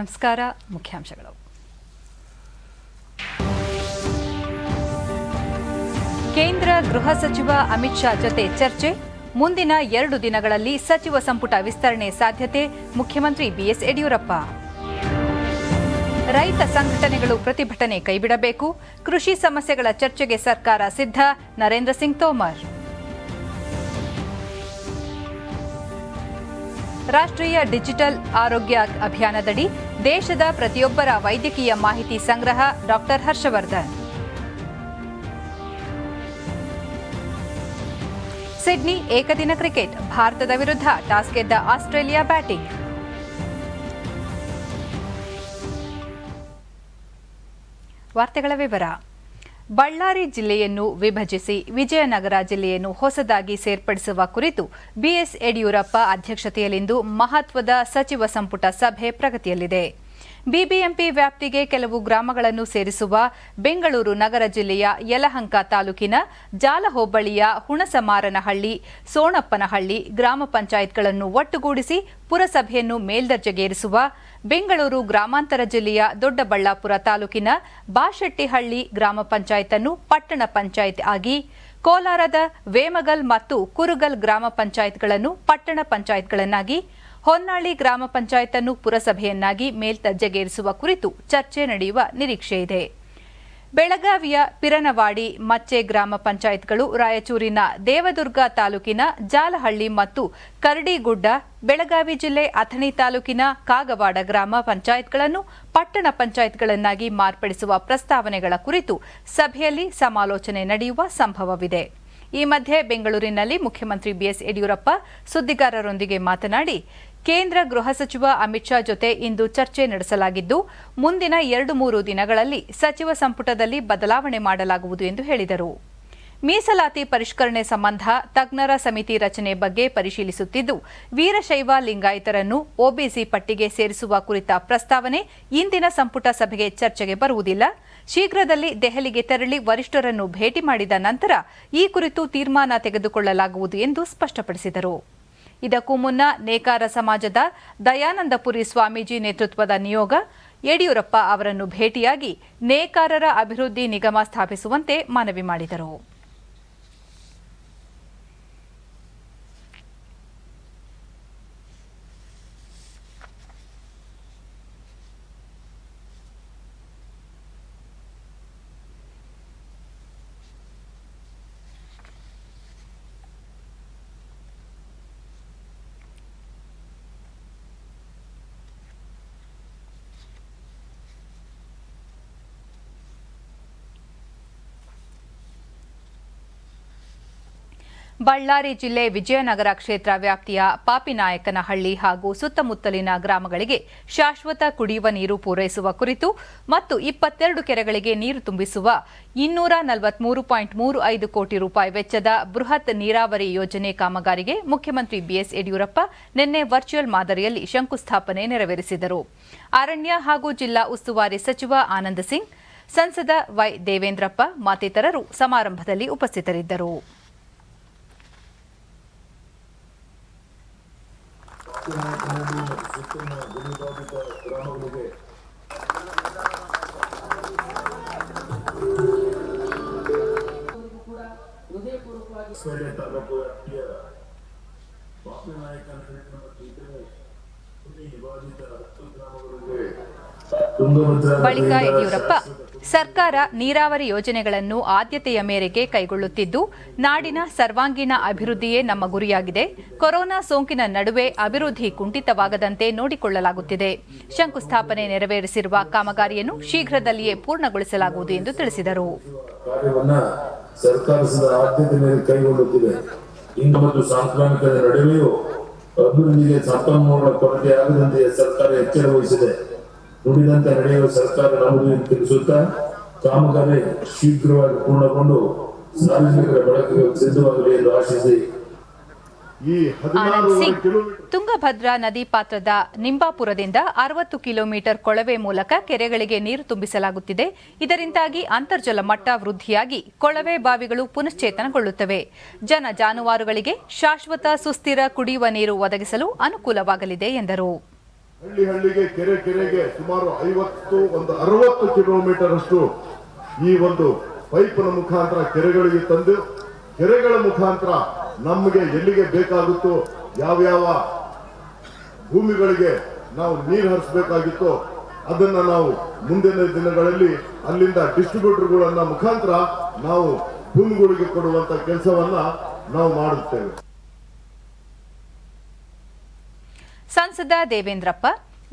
ನಮಸ್ಕಾರ. ಮುಖ್ಯಾಂಶಗಳು. ಕೇಂದ್ರ ಗೃಹ ಸಚಿವ ಅಮಿತ್ ಶಾ ಜೊತೆ ಚರ್ಚೆ. ಮುಂದಿನ 2 ದಿನಗಳಲ್ಲಿ ಸಚಿವ ಸಂಪುಟ ವಿಸ್ತರಣೆ ಸಾಧ್ಯತೆ. ಮುಖ್ಯಮಂತ್ರಿ ಬಿಎಸ್ ಯಡಿಯೂರಪ್ಪ. ರೈತ ಸಂಘಟನೆಗಳು ಪ್ರತಿಭಟನೆ ಕೈಬಿಡಬೇಕು. ಕೃಷಿ ಸಮಸ್ಯೆಗಳ ಚರ್ಚೆಗೆ ಸರ್ಕಾರ ಸಿದ್ಧ. ನರೇಂದ್ರ ಸಿಂಗ್ ತೋಮರ್. ರಾಷ್ಟ್ರೀಯ ಡಿಜಿಟಲ್ ಆರೋಗ್ಯ ಅಭಿಯಾನದಡಿ ದೇಶದ ಪ್ರತಿಯೊಬ್ಬರ ವೈದ್ಯಕೀಯ ಮಾಹಿತಿ ಸಂಗ್ರಹ. ಡಾಕ್ಟರ್ ಹರ್ಷವರ್ಧನ್. ಸಿಡ್ನಿ ಏಕದಿನ ಕ್ರಿಕೆಟ್. ಭಾರತದ ವಿರುದ್ಧ ಟಾಸ್ ಗೆದ್ದ ಆಸ್ಟ್ರೇಲಿಯಾ ಬ್ಯಾಟಿಂಗ್. ವಾರ್ತೆಗಳ ವಿವರ. ಬಳ್ಳಾರಿ ಜಿಲ್ಲೆಯನ್ನು ವಿಭಜಿಸಿ ವಿಜಯನಗರ ಜಿಲ್ಲೆಯನ್ನು ಹೊಸದಾಗಿ ಸೇರ್ಪಡಿಸುವ ಕುರಿತು ಬಿಎಸ್ ಯಡಿಯೂರಪ್ಪ ಅಧ್ಯಕ್ಷತೆಯಲ್ಲಿಂದು ಮಹತ್ವದ ಸಚಿವ ಸಂಪುಟ ಸಭೆ ಪ್ರಗತಿಯಲ್ಲಿದೆ. ಬಿಬಿಎಂಪಿ ವ್ಯಾಪ್ತಿಗೆ ಕೆಲವು ಗ್ರಾಮಗಳನ್ನು ಸೇರಿಸುವ ಬೆಂಗಳೂರು ನಗರ ಜಿಲ್ಲೆಯ ಯಲಹಂಕ ತಾಲೂಕಿನ ಜಾಲ ಹೋಬಳಿಯ ಹುಣಸಮಾರನಹಳ್ಳಿ, ಸೋಣಪ್ಪನಹಳ್ಳಿ ಗ್ರಾಮ ಪಂಚಾಯತ್ಗಳನ್ನು ಒಟ್ಟುಗೂಡಿಸಿ ಪುರಸಭೆಯನ್ನು ಮೇಲ್ದರ್ಜೆಗೇರಿಸುವ, ಬೆಂಗಳೂರು ಗ್ರಾಮಾಂತರ ಜಿಲ್ಲೆಯ ದೊಡ್ಡಬಳ್ಳಾಪುರ ತಾಲೂಕಿನ ಬಾಶೆಟ್ಟಿಹಳ್ಳಿ ಗ್ರಾಮ ಪಂಚಾಯತ್ ಅನ್ನು ಪಟ್ಟಣ ಪಂಚಾಯತ್ ಆಗಿ, ಕೋಲಾರದ ವೇಮಗಲ್ ಮತ್ತು ಕುರುಗಲ್ ಗ್ರಾಮ ಪಂಚಾಯತ್ಗಳನ್ನು ಪಟ್ಟಣ ಪಂಚಾಯತ್ಗಳನ್ನಾಗಿ, ಹೊನ್ನಾಳಿ ಗ್ರಾಮ ಪಂಚಾಯತ್ ಅನ್ನು ಪುರಸಭೆಯನ್ನಾಗಿ ಮೇಲ್ದರ್ಜೆಗೇರಿಸುವ ಕುರಿತು ಚರ್ಚೆ ನಡೆಯುವ ನಿರೀಕ್ಷೆಯಿದೆ. ಬೆಳಗಾವಿಯ ಪಿರನವಾಡಿ, ಮಚ್ಚೆ ಗ್ರಾಮ ಪಂಚಾಯತ್ಗಳು, ರಾಯಚೂರಿನ ದೇವದುರ್ಗ ತಾಲೂಕಿನ ಜಾಲಹಳ್ಳಿ ಮತ್ತು ಕರಡಿಗುಡ್ಡ, ಬೆಳಗಾವಿ ಜಿಲ್ಲೆ ಅಥಣಿ ತಾಲೂಕಿನ ಕಾಗವಾಡ ಗ್ರಾಮ ಪಂಚಾಯತ್ಗಳನ್ನು ಪಟ್ಟಣ ಪಂಚಾಯತ್ಗಳನ್ನಾಗಿ ಮಾರ್ಪಡಿಸುವ ಪ್ರಸ್ತಾವನೆಗಳ ಕುರಿತು ಸಭೆಯಲ್ಲಿ ಸಮಾಲೋಚನೆ ನಡೆಯುವ ಸಂಭವವಿದೆ. ಈ ಮಧ್ಯೆ ಬೆಂಗಳೂರಿನಲ್ಲಿ ಮುಖ್ಯಮಂತ್ರಿ ಬಿಎಸ್ ಯಡಿಯೂರಪ್ಪ ಸುದ್ದಿಗಾರರೊಂದಿಗೆ ಮಾತನಾಡಿ, ಕೇಂದ್ರ ಗೃಹ ಸಚಿವ ಅಮಿತ್ ಶಾ ಜೊತೆ ಇಂದು ಚರ್ಚೆ ನಡೆಸಲಾಗಿದ್ದು, ಮುಂದಿನ 2-3 ದಿನಗಳಲ್ಲಿ ಸಚಿವ ಸಂಪುಟದಲ್ಲಿ ಬದಲಾವಣೆ ಮಾಡಲಾಗುವುದು ಎಂದು ಹೇಳಿದರು. ಮೀಸಲಾತಿ ಪರಿಷ್ಕರಣೆ ಸಂಬಂಧ ತಜ್ಞರ ಸಮಿತಿ ರಚನೆ ಬಗ್ಗೆ ಪರಿಶೀಲಿಸುತ್ತಿದ್ದು, ವೀರಶೈವ ಲಿಂಗಾಯತರನ್ನು ಒಬಿಸಿ ಪಟ್ಟಿಗೆ ಸೇರಿಸುವ ಕುರಿತ ಪ್ರಸ್ತಾವನೆ ಇಂದಿನ ಸಂಪುಟ ಸಭೆಗೆ ಚರ್ಚೆಗೆ ಬರುವುದಿಲ್ಲ. ಶೀಘ್ರದಲ್ಲಿ ದೆಹಲಿಗೆ ತೆರಳಿ ವರಿಷ್ಠರನ್ನು ಭೇಟಿ ಮಾಡಿದ ನಂತರ ಈ ಕುರಿತು ತೀರ್ಮಾನ ತೆಗೆದುಕೊಳ್ಳಲಾಗುವುದು ಎಂದು ಸ್ಪಷ್ಟಪಡಿಸಿದರು. ಇದಕ್ಕೂ ಮುನ್ನ ನೇಕಾರ ಸಮಾಜದ ದಯಾನಂದಪುರಿ ಸ್ವಾಮೀಜಿ ನೇತೃತ್ವದ ನಿಯೋಗ ಯಡಿಯೂರಪ್ಪ ಅವರನ್ನು ಭೇಟಿಯಾಗಿ ನೇಕಾರರ ಅಭಿವೃದ್ಧಿ ನಿಗಮ ಸ್ಥಾಪಿಸುವಂತೆ ಮನವಿ ಮಾಡಿದರು. ಬಳ್ಳಾರಿ ಜಿಲ್ಲೆ ವಿಜಯನಗರ ಕ್ಷೇತ್ರ ವ್ಯಾಪ್ತಿಯ ಪಾಪಿನಾಯಕನಹಳ್ಳಿ ಹಾಗೂ ಸುತ್ತಮುತ್ತಲಿನ ಗ್ರಾಮಗಳಿಗೆ ಶಾಶ್ವತ ಕುಡಿಯುವ ನೀರು ಪೂರೈಸುವ ಕುರಿತು ಮತ್ತು 22 ಕೆರೆಗಳಿಗೆ ನೀರು ತುಂಬಿಸುವ 243.35 ಕೋಟಿ ರೂಪಾಯಿ ವೆಚ್ಚದ ಬೃಹತ್ ನೀರಾವರಿ ಯೋಜನೆ ಕಾಮಗಾರಿಗೆ ಮುಖ್ಯಮಂತ್ರಿ ಬಿಎಸ್ ಯಡಿಯೂರಪ್ಪ ನಿನ್ನೆ ವರ್ಚುವಲ್ ಮಾದರಿಯಲ್ಲಿ ಶಂಕುಸ್ಥಾಪನೆ ನೆರವೇರಿಸಿದರು. ಅರಣ್ಯ ಹಾಗೂ ಜಿಲ್ಲಾ ಉಸ್ತುವಾರಿ ಸಚಿವ ಆನಂದ್ ಸಿಂಗ್, ಸಂಸದ ವೈ ದೇವೇಂದ್ರಪ್ಪ ಮತ್ತಿತರರು ಸಮಾರಂಭದಲ್ಲಿ ಉಪಸ್ಥಿತರಿದ್ದರು. ಬಳಿಕ ಯಡಿಯೂರಪ್ಪ, ಸರ್ಕಾರ ನೀರಾವರಿ ಯೋಜನೆಗಳನ್ನು ಆದ್ಯತೆಯ ಮೇರೆಗೆ ಕೈಗೊಳ್ಳುತ್ತಿದ್ದು, ನಾಡಿನ ಸರ್ವಾಂಗೀಣ ಅಭಿವೃದ್ಧಿಯೇ ನಮ್ಮ ಗುರಿಯಾಗಿದೆ. ಕೊರೋನಾ ಸೋಂಕಿನ ನಡುವೆ ಅಭಿವೃದ್ಧಿ ಕುಂಠಿತವಾಗದಂತೆ ನೋಡಿಕೊಳ್ಳಲಾಗುತ್ತಿದೆ. ಶಂಕುಸ್ಥಾಪನೆ ನೆರವೇರಿಸಿರುವ ಕಾಮಗಾರಿಯನ್ನು ಶೀಘ್ರದಲ್ಲಿಯೇ ಪೂರ್ಣಗೊಳಿಸಲಾಗುವುದು ಎಂದು ತಿಳಿಸಿದರು. ಅಭಿವೃದ್ಧಿಗೆ ಸಂಪನ್ಮೂಲ ಕೊರತೆಯಾಗದಂತೆ ಸರ್ಕಾರ ಎಚ್ಚರ ವಹಿಸಿದೆ. ನುಡಿದಂತೆ ನಡೆಯುವ ಸರ್ಕಾರ ನಮ್ಮದು ತಿಳಿಸುತ್ತಾ ಕಾಮಗಾರಿ ಶೀಘ್ರವಾಗಿ ಪೂರ್ಣಗೊಂಡು ಸಾರ್ವಜನಿಕರ ಬಳಕೆಗೆ ಸಿದ್ಧವಾಗಲಿ ಎಂದು ಆಶಿಸಿ ಆನಂದ್ ಸಿಂಗ್, ತುಂಗಭದ್ರಾ ನದಿ ಪಾತ್ರದ ನಿಂಬಾಪುರದಿಂದ 60 ಕಿಲೋಮೀಟರ್ ಕೊಳವೆ ಮೂಲಕ ಕೆರೆಗಳಿಗೆ ನೀರು ತುಂಬಿಸಲಾಗುತ್ತಿದೆ. ಇದರಿಂದಾಗಿ ಅಂತರ್ಜಲ ಮಟ್ಟ ವೃದ್ಧಿಯಾಗಿ ಕೊಳವೆ ಬಾವಿಗಳು ಪುನಶ್ಚೇತನಗೊಳ್ಳುತ್ತವೆ. ಜನ ಜಾನುವಾರುಗಳಿಗೆ ಶಾಶ್ವತ ಸುಸ್ಥಿರ ಕುಡಿಯುವ ನೀರು ಒದಗಿಸಲು ಅನುಕೂಲವಾಗಲಿದೆ ಎಂದರು. ಹಳ್ಳಿಗೆ ಕೆರೆಗೆ ಸುಮಾರು 60 ಕಿಲೋಮೀಟರ್ ಅಷ್ಟು ಈ ಒಂದು ಪೈಪ್ನ ಮುಖಾಂತರ ಕೆರೆಗಳಿಗೆ ತಂದು ಕೆರೆಗಳ ಮುಖಾಂತರ ನಮಗೆ ಎಲ್ಲಿಗೆ ಬೇಕಾಗುತ್ತೋ ಯಾವ ಭೂಮಿಗಳಿಗೆ ನಾವು ನೀರು ಹರಿಸಬೇಕಾಗಿತ್ತೋ ಅದನ್ನ ನಾವು ಮುಂದಿನ ದಿನಗಳಲ್ಲಿ ಅಲ್ಲಿಂದ ಡಿಸ್ಟ್ರಿಬ್ಯೂಟರ್ಗಳನ್ನ ಮುಖಾಂತರ ನಾವು ಭೂಮಿಗಳಿಗೆ ಕೊಡುವಂತ ಕೆಲಸವನ್ನ ನಾವು ಮಾಡುತ್ತೇವೆ. ಸಂಸದ ದೇವೇಂದ್ರಪ್ಪ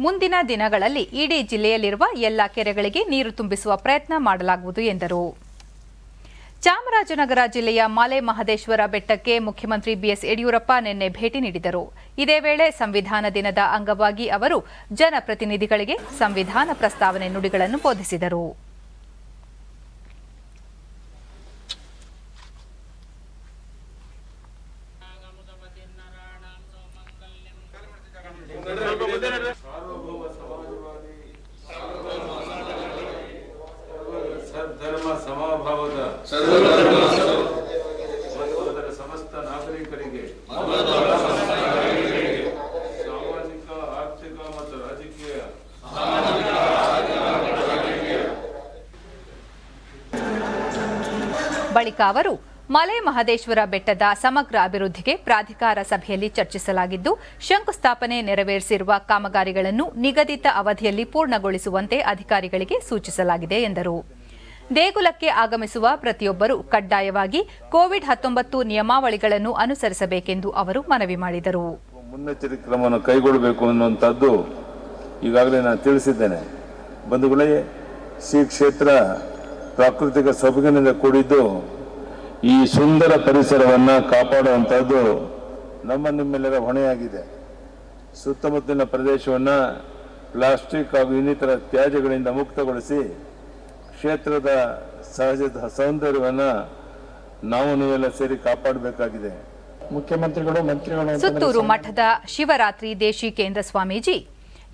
ಮುಂದಿನ ದಿನಗಳಲ್ಲಿ ಇಡೀ ಜಿಲ್ಲೆಯಲ್ಲಿರುವ ಎಲ್ಲ ಕೆರೆಗಳಿಗೆ ನೀರು ತುಂಬಿಸುವ ಪ್ರಯತ್ನ ಮಾಡಲಾಗುವುದು ಎಂದರು. ಚಾಮರಾಜನಗರ ಜಿಲ್ಲೆಯ ಮಲೆ ಮಹದೇಶ್ವರ ಬೆಟ್ಟಕ್ಕೆ ಮುಖ್ಯಮಂತ್ರಿ ಬಿಎಸ್ ಯಡಿಯೂರಪ್ಪ ನಿನ್ನೆ ಭೇಟಿ ನೀಡಿದರು. ಇದೇ ವೇಳೆ ಸಂವಿಧಾನ ದಿನದ ಅಂಗವಾಗಿ ಅವರು ಜನಪ್ರತಿನಿಧಿಗಳಿಗೆ ಸಂವಿಧಾನ ಪ್ರಸ್ತಾವನೆ ನುಡಿಗಳನ್ನು ಬೋಧಿಸಿದರು. ಸಮಭಾವದ ಸಮಸ್ತ ನಾಗರಿಕರಿಗೆ ಸಾಮಾಜಿಕ ಆರ್ಥಿಕ ಮತ್ತು ರಾಜಕೀಯ ಬಳಿಕ ಅವರು ಮಲೆ ಮಹದೇಶ್ವರ ಬೆಟ್ಟದ ಸಮಗ್ರ ಅಭಿವೃದ್ಧಿಗೆ ಪ್ರಾಧಿಕಾರ ಸಭೆಯಲ್ಲಿ ಚರ್ಚಿಸಲಾಗಿದ್ದು, ಶಂಕುಸ್ಥಾಪನೆ ನೆರವೇರಿಸಿರುವ ಕಾಮಗಾರಿಗಳನ್ನು ನಿಗದಿತ ಅವಧಿಯಲ್ಲಿ ಪೂರ್ಣಗೊಳಿಸುವಂತೆ ಅಧಿಕಾರಿಗಳಿಗೆ ಸೂಚಿಸಲಾಗಿದೆ ಎಂದರು. ದೇಗುಲಕ್ಕೆ ಆಗಮಿಸುವ ಪ್ರತಿಯೊಬ್ಬರೂ ಕಡ್ಡಾಯವಾಗಿ ಕೋವಿಡ್-19 ನಿಯಮಾವಳಿಗಳನ್ನು ಅನುಸರಿಸಬೇಕೆಂದು ಅವರು ಮನವಿ ಮಾಡಿದರು. ಮುನ್ನೆಚ್ಚರಿಕೆ ಕ್ರಮವನ್ನು ಕೈಗೊಳ್ಳಬೇಕು ಅನ್ನುವಂಥದ್ದು ಈಗಾಗಲೇ ನಾನು ತಿಳಿಸಿದ್ದೇನೆ. ಬಂಧುಗಳೇ, ಶ್ರೀ ಕ್ಷೇತ್ರ ಪ್ರಾಕೃತಿಕ ಸೊಬಗಿನಿಂದ ಕೂಡಿದ್ದು ಈ ಸುಂದರ ಪರಿಸರವನ್ನು ಕಾಪಾಡುವಂಥದ್ದು ನಿಮ್ಮೆಲ್ಲರ ಹೊಣೆಯಾಗಿದೆ. ಸುತ್ತಮುತ್ತಲಿನ ಪ್ರದೇಶವನ್ನು ಪ್ಲಾಸ್ಟಿಕ್ ಹಾಗೂ ಇನ್ನಿತರ ತ್ಯಾಜ್ಯಗಳಿಂದ ಮುಕ್ತಗೊಳಿಸಿ ಕ್ಷೇತ್ರದ ಸಹಜ ಸೌಂದರ್ಯವನ್ನು ನೀವೆಲ್ಲ ಸೇರಿ ಕಾಪಾಡಬೇಕಾಗಿದೆ. ಮುಖ್ಯಮಂತ್ರಿಗಳು ಮಂತ್ರಿಗಳು ಸುತ್ತೂರು ಮಠದ ಶಿವರಾತ್ರಿ ದೇಶಿಕೇಂದ್ರ ಸ್ವಾಮೀಜಿ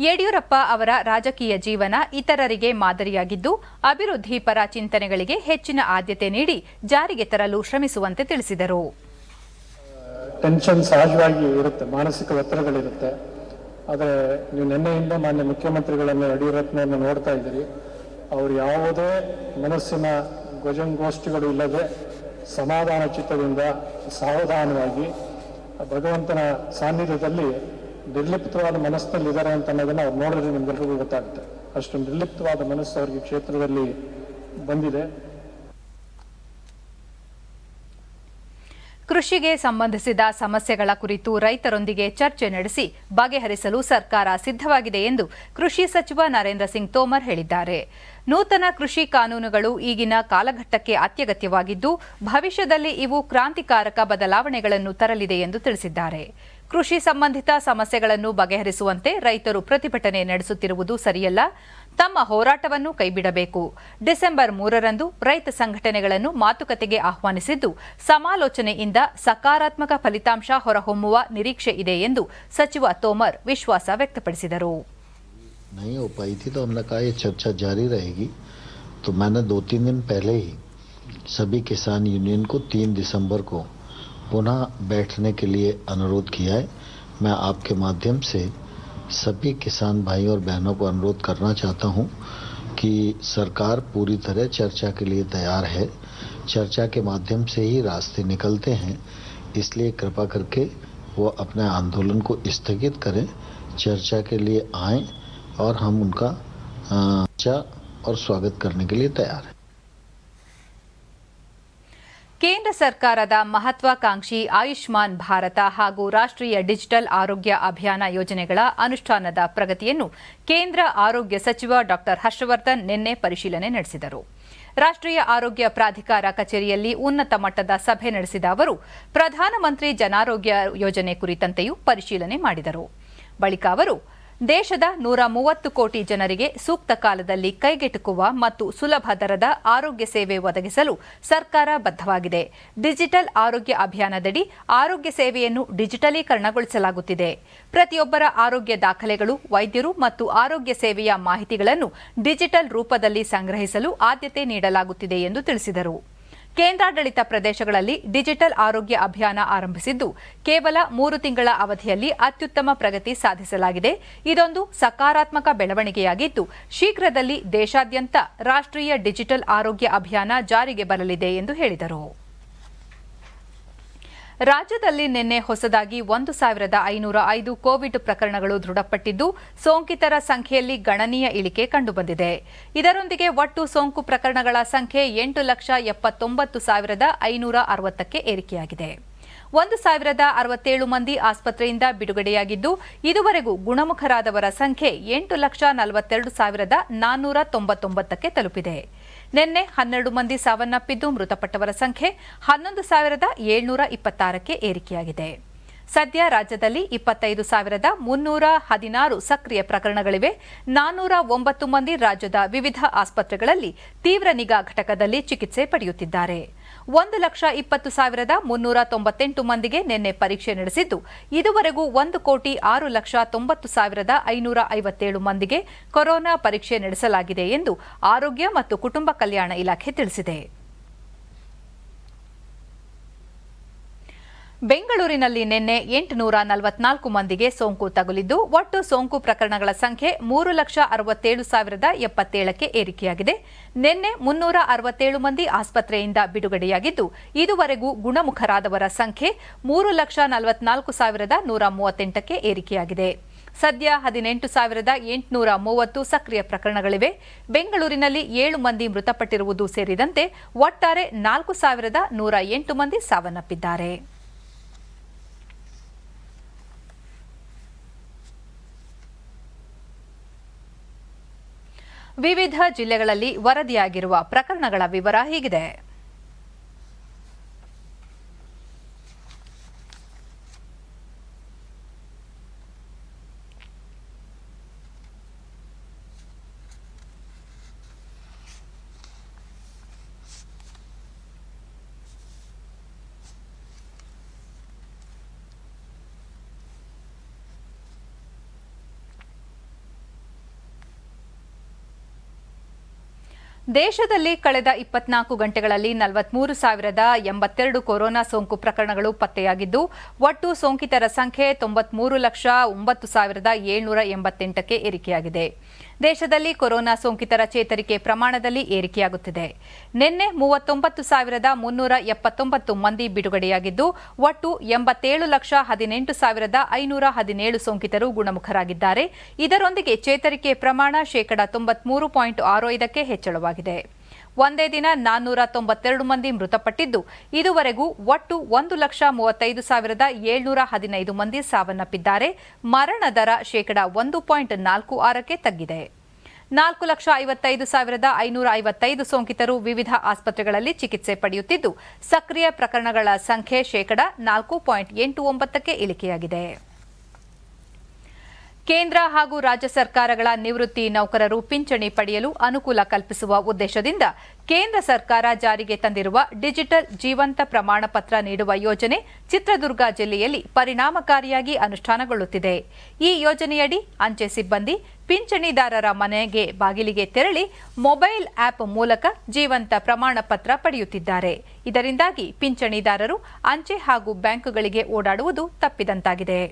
ಯಡಿಯೂರಪ್ಪ ಅವರ ರಾಜಕೀಯ ಜೀವನ ಇತರರಿಗೆ ಮಾದರಿಯಾಗಿದ್ದು, ಅಭಿವೃದ್ಧಿ ಪರ ಚಿಂತನೆಗಳಿಗೆ ಹೆಚ್ಚಿನ ಆದ್ಯತೆ ನೀಡಿ ಜಾರಿಗೆ ತರಲು ಶ್ರಮಿಸುವಂತೆ ತಿಳಿಸಿದರು. ಟೆನ್ಷನ್ ಸಹಜವಾಗಿ ಇರುತ್ತೆ, ಮಾನಸಿಕ ಒತ್ತಡಗಳಿರುತ್ತೆ. ಆದರೆ ನೀವು ನಿನ್ನೆಯಿಂದ ಮಾನ್ಯ ಮುಖ್ಯಮಂತ್ರಿಗಳನ್ನು ಯಡಿಯೂರಪ್ಪನನ್ನು ನೋಡ್ತಾ ಇದ್ದೀರಿ. ಅವರು ಯಾವುದೇ ಮನಸ್ಸಿನ ಗೋಷ್ಠಿಗಳು ಇಲ್ಲದೆ ಸಮಾಧಾನ ಚಿತ್ತದಿಂದ ಸಾವಧಾನವಾಗಿ ಭಗವಂತನ ಸಾನ್ನಿಧ್ಯದಲ್ಲಿ ನಿರ್ಲಿಪ್ತವಾದ ಮನಸ್ಸಿನಲ್ಲಿ ಇದ್ದಾರೆ ಅಂತ ಅನ್ನೋದನ್ನ ಅವ್ರು ನೋಡಿದ್ರೆ ನಿಮ್ಗೆಲ್ರಿಗೂ ಗೊತ್ತಾಗುತ್ತೆ. ಅಷ್ಟು ನಿರ್ಲಿಪ್ತವಾದ ಮನಸ್ಸು ಅವರಿಗೆ ಕ್ಷೇತ್ರದಲ್ಲಿ ಬಂದಿದೆ. ಕೃಷಿಗೆ ಸಂಬಂಧಿಸಿದ ಸಮಸ್ಯೆಗಳ ಕುರಿತು ರೈತರೊಂದಿಗೆ ಚರ್ಚೆ ನಡೆಸಿ ಬಗೆಹರಿಸಲು ಸರ್ಕಾರ ಸಿದ್ಧವಾಗಿದೆ ಎಂದು ಕೃಷಿ ಸಚಿವ ನರೇಂದ್ರ ಸಿಂಗ್ ತೋಮರ್ ಹೇಳಿದ್ದಾರೆ. ನೂತನ ಕೃಷಿ ಕಾನೂನುಗಳು ಈಗಿನ ಕಾಲಘಟ್ಟಕ್ಕೆ ಅತ್ಯಗತ್ಯವಾಗಿದ್ದು, ಭವಿಷ್ಯದಲ್ಲಿ ಇವು ಕ್ರಾಂತಿಕಾರಕ ಬದಲಾವಣೆಗಳನ್ನು ತರಲಿದೆ ಎಂದು ತಿಳಿಸಿದ್ದಾರೆ. ಕೃಷಿ ಸಂಬಂಧಿತ ಸಮಸ್ಯೆಗಳನ್ನು ಬಗೆಹರಿಸುವಂತೆ ರೈತರು ಪ್ರತಿಭಟನೆ ನಡೆಸುತ್ತಿರುವುದು ಸರಿಯಲ್ಲ. ತಮ್ಮ ಹೋರಾಟವನ್ನು ಕೈಬಿಡಬೇಕು. ಡಿಸೆಂಬರ್ 3ರಂದು ರೈತ ಸಂಘಟನೆಗಳನ್ನು ಮಾತುಕತೆಗೆ ಆಹ್ವಾನಿಸಿದ್ದು, ಸಮಾಲೋಚನೆಯಿಂದ ಸಕಾರಾತ್ಮಕ ಫಲಿತಾಂಶ ಹೊರಹೊಮ್ಮುವ ನಿರೀಕ್ಷೆ ಇದೆ ಎಂದು ಸಚಿವ ತೋಮರ್ ವಿಶ್ವಾಸ ವ್ಯಕ್ತಪಡಿಸಿದರು. नहीं हो पाई थी तो हमने कहा ये चर्चा जारी रहेगी. तो मैंने 2-3 दिन पहले ही सभी किसान यूनियन को 3 दिसंबर को पुनः बैठने के लिए अनुरोध किया है. मैं आपके माध्यम से सभी किसान भाई और बहनों को अनुरोध करना चाहता हूं कि सरकार पूरी तरह चर्चा के लिए तैयार है. चर्चा के माध्यम से ही रास्ते निकलते हैं. इसलिए कृपा करके वो अपने आंदोलन को स्थगित करें, चर्चा के लिए आएं और हम उनका चर्चा और स्वागत करने के लिए तैयार हैं. ಕೇಂದ್ರ ಸರ್ಕಾರದ ಮಹತ್ವಾಕಾಂಕ್ಷಿ ಆಯುಷ್ಮಾನ್ ಭಾರತ ಹಾಗೂ ರಾಷ್ಟ್ರೀಯ ಡಿಜಿಟಲ್ ಆರೋಗ್ಯ ಅಭಿಯಾನ ಯೋಜನೆಗಳ ಅನುಷ್ಠಾನದ ಪ್ರಗತಿಯನ್ನು ಕೇಂದ್ರ ಆರೋಗ್ಯ ಸಚಿವ ಡಾ ಹರ್ಷವರ್ಧನ್ ನಿನ್ನೆ ಪರಿಶೀಲನೆ ನಡೆಸಿದರು. ರಾಷ್ಟ್ರೀಯ ಆರೋಗ್ಯ ಪ್ರಾಧಿಕಾರ ಕಚೇರಿಯಲ್ಲಿ ಉನ್ನತ ಮಟ್ಟದ ಸಭೆ ನಡೆಸಿದ ಅವರು ಪ್ರಧಾನಮಂತ್ರಿ ಜನಾರೋಗ್ಯ ಯೋಜನೆ ಕುರಿತಂತೆಯೂ ಪರಿಶೀಲನೆ ಮಾಡಿದರು. ಬಳಿಕ ಅವರು ದೇಶದ 130 ಕೋಟಿ ಜನರಿಗೆ ಸೂಕ್ತ ಕಾಲದಲ್ಲಿ ಕೈಗೆಟುಕುವ ಮತ್ತು ಸುಲಭ ದರದ ಆರೋಗ್ಯ ಸೇವೆ ಒದಗಿಸಲು ಸರ್ಕಾರ ಬದ್ಧವಾಗಿದೆ. ಡಿಜಿಟಲ್ ಆರೋಗ್ಯ ಅಭಿಯಾನದಡಿ ಆರೋಗ್ಯ ಸೇವೆಯನ್ನು ಡಿಜಿಟಲೀಕರಣಗೊಳಿಸಲಾಗುತ್ತಿದೆ. ಪ್ರತಿಯೊಬ್ಬರ ಆರೋಗ್ಯ ದಾಖಲೆಗಳು, ವೈದ್ಯರು ಮತ್ತು ಆರೋಗ್ಯ ಸೇವೆಯ ಮಾಹಿತಿಗಳನ್ನು ಡಿಜಿಟಲ್ ರೂಪದಲ್ಲಿ ಸಂಗ್ರಹಿಸಲು ಆದ್ಯತೆ ನೀಡಲಾಗುತ್ತಿದೆ ಎಂದು ತಿಳಿಸಿದರು. ಕೇಂದ್ರಾಡಳಿತ ಪ್ರದೇಶಗಳಲ್ಲಿ ಡಿಜಿಟಲ್ ಆರೋಗ್ಯ ಅಭಿಯಾನ ಆರಂಭಿಸಿದ್ದು ಕೇವಲ 3 ತಿಂಗಳ ಅವಧಿಯಲ್ಲಿ ಅತ್ಯುತ್ತಮ ಪ್ರಗತಿ ಸಾಧಿಸಲಾಗಿದೆ. ಇದೊಂದು ಸಕಾರಾತ್ಮಕ ಬೆಳವಣಿಗೆಯಾಗಿದ್ದು ಶೀಘ್ರದಲ್ಲಿ ದೇಶಾದ್ಯಂತ ರಾಷ್ಟ್ರೀಯ ಡಿಜಿಟಲ್ ಆರೋಗ್ಯ ಅಭಿಯಾನ ಜಾರಿಗೆ ಬರಲಿದೆ ಎಂದು ಹೇಳಿದರು. ರಾಜ್ಯದಲ್ಲಿ ನಿನ್ನೆ ಹೊಸದಾಗಿ 1,505 ಕೋವಿಡ್ ಪ್ರಕರಣಗಳು ದೃಢಪಟ್ಟಿದ್ದು ಸೋಂಕಿತರ ಸಂಖ್ಯೆಯಲ್ಲಿ ಗಣನೀಯ ಇಳಿಕೆ ಕಂಡುಬಂದಿದೆ. ಇದರೊಂದಿಗೆ ಒಟ್ಟು ಸೋಂಕು ಪ್ರಕರಣಗಳ ಸಂಖ್ಯೆ 8,79,560ಕ್ಕೆ ಏರಿಕೆಯಾಗಿದೆ. 1,067 ಮಂದಿ ಆಸ್ಪತ್ರೆಯಿಂದ ಬಿಡುಗಡೆಯಾಗಿದ್ದು ಇದುವರೆಗೂ ಗುಣಮುಖರಾದವರ ಸಂಖ್ಯೆ 8,42,499ಕ್ಕೆ ತಲುಪಿದೆ. ನಿನ್ನೆ 12 ಮಂದಿ ಸಾವನ್ನಪ್ಪಿದ್ದು ಮೃತಪಟ್ಟವರ ಸಂಖ್ಯೆ 11,726ಕ್ಕೆ ಏರಿಕೆಯಾಗಿದೆ. ಸದ್ಯ ರಾಜ್ಯದಲ್ಲಿ 25,316 ಸಕ್ರಿಯ ಪ್ರಕರಣಗಳಿವೆ. 409 ಮಂದಿ ರಾಜ್ಯದ ವಿವಿಧ ಆಸ್ಪತ್ರೆಗಳಲ್ಲಿ ತೀವ್ರ ನಿಗಾ ಘಟಕದಲ್ಲಿ ಚಿಕಿತ್ಸೆ ಪಡೆಯುತ್ತಿದ್ದಾರೆ. 1,20,398 ಮಂದಿಗೆ ನಿನ್ನೆ ಪರೀಕ್ಷೆ ನಡೆಸಿದ್ದು ಇದುವರೆಗೂ 1,06,90,557 ಮಂದಿಗೆ ಕೊರೋನಾ ಪರೀಕ್ಷೆ ನಡೆಸಲಾಗಿದೆ ಎಂದು ಆರೋಗ್ಯ ಮತ್ತು ಕುಟುಂಬ ಕಲ್ಯಾಣ ಇಲಾಖೆ ತಿಳಿಸಿದೆ. ಬೆಂಗಳೂರಿನಲ್ಲಿ ನಿನ್ನೆ 844 ಮಂದಿಗೆ ಸೋಂಕು ತಗುಲಿದ್ದು ಒಟ್ಟು ಸೋಂಕು ಪ್ರಕರಣಗಳ ಸಂಖ್ಯೆ 3,67,077ಕ್ಕೆ ಏರಿಕೆಯಾಗಿದೆ. ನಿನ್ನೆ 367 ಮಂದಿ ಆಸ್ಪತ್ರೆಯಿಂದ ಬಿಡುಗಡೆಯಾಗಿದ್ದು ಇದುವರೆಗೂ ಗುಣಮುಖರಾದವರ ಸಂಖ್ಯೆ 3,44,138ಕ್ಕೆ ಏರಿಕೆಯಾಗಿದೆ. ಸದ್ಯ 18,830 ಸಕ್ರಿಯ ಪ್ರಕರಣಗಳಿವೆ. ಬೆಂಗಳೂರಿನಲ್ಲಿ 7 ಮಂದಿ ಮೃತಪಟ್ಟಿರುವುದು ಸೇರಿದಂತೆ ಒಟ್ಟಾರೆ 4,108 ಮಂದಿ ಸಾವನ್ನಪ್ಪಿದ್ದಾರೆ. ವಿವಿಧ ಜಿಲ್ಲೆಗಳಲ್ಲಿ ವರದಿಯಾಗಿರುವ ಪ್ರಕರಣಗಳ ವಿವರ ಹೀಗಿದೆ. ದೇಶದಲ್ಲಿ ಕಳೆದ 24 ಗಂಟೆಗಳಲ್ಲಿ 43,082 ಕೊರೋನಾ ಸೋಂಕು ಪ್ರಕರಣಗಳು ಪತ್ತೆಯಾಗಿದ್ದು ಒಟ್ಟು ಸೋಂಕಿತರ ಸಂಖ್ಯೆ 93,09,788ಕ್ಕೆ ಏರಿಕೆಯಾಗಿದೆ. ದೇಶದಲ್ಲಿ ಕೊರೋನಾ ಸೋಂಕಿತರ ಚೇತರಿಕೆ ಪ್ರಮಾಣದಲ್ಲಿ ಏರಿಕೆಯಾಗುತ್ತಿದೆ. ನಿನ್ನೆ 39,379 ಮಂದಿ ಬಿಡುಗಡೆಯಾಗಿದ್ದು ಒಟ್ಟು 87,18,517 ಸೋಂಕಿತರು ಗುಣಮುಖರಾಗಿದ್ದಾರೆ. ಇದರೊಂದಿಗೆ ಚೇತರಿಕೆ ಪ್ರಮಾಣ 93.65ಕ್ಕೆ ಹೆಚ್ಚಳವಾಗಿದೆ. ಒಂದೇ ದಿನ 492 ಮಂದಿ ಮೃತಪಟ್ಟಿದ್ದು ಇದುವರೆಗೂ ಒಟ್ಟು 1,35,715 ಮಂದಿ ಸಾವನ್ನಪ್ಪಿದ್ದಾರೆ. ಮರಣ ದರ 1.46ಕ್ಕೆ ತಗ್ಗಿದೆ. 4,55,555 ಸೋಂಕಿತರು ವಿವಿಧ ಆಸ್ಪತ್ರೆಗಳಲ್ಲಿ ಚಿಕಿತ್ಸೆ ಪಡೆಯುತ್ತಿದ್ದು ಸಕ್ರಿಯ ಪ್ರಕರಣಗಳ ಸಂಖ್ಯೆ 4.89ಕ್ಕೆ ಇಳಿಕೆಯಾಗಿದೆ. ಕೇಂದ್ರ ಹಾಗೂ ರಾಜ್ಯ ಸರ್ಕಾರಗಳ ನಿವೃತ್ತಿ ನೌಕರರು ಪಿಂಚಣಿ ಪಡೆಯಲು ಅನುಕೂಲ ಕಲ್ಪಿಸುವ ಉದ್ದೇಶದಿಂದ ಕೇಂದ್ರ ಸರ್ಕಾರ ಜಾರಿಗೆ ತಂದಿರುವ ಡಿಜಿಟಲ್ ಜೀವಂತ ಪ್ರಮಾಣ ಪತ್ರ ನೀಡುವ ಯೋಜನೆ ಚಿತ್ರದುರ್ಗ ಜಿಲ್ಲೆಯಲ್ಲಿ ಪರಿಣಾಮಕಾರಿಯಾಗಿ ಅನುಷ್ಠಾನಗೊಳ್ಳುತ್ತಿದೆ. ಈ ಯೋಜನೆಯಡಿ ಅಂಚೆ ಸಿಬ್ಬಂದಿ ಪಿಂಚಣಿದಾರರ ಮನೆಗೆ ಬಾಗಿಲಿಗೆ ತೆರಳಿ ಮೊಬೈಲ್ ಆಪ್ ಮೂಲಕ ಜೀವಂತ ಪ್ರಮಾಣ ಪತ್ರ ಪಡೆಯುತ್ತಿದ್ದಾರೆ. ಇದರಿಂದಾಗಿ ಪಿಂಚಣಿದಾರರು ಅಂಚೆ ಹಾಗೂ ಬ್ಯಾಂಕುಗಳಿಗೆ ಓಡಾಡುವುದು ತಪ್ಪಿದಂತಾಗಿದೆ.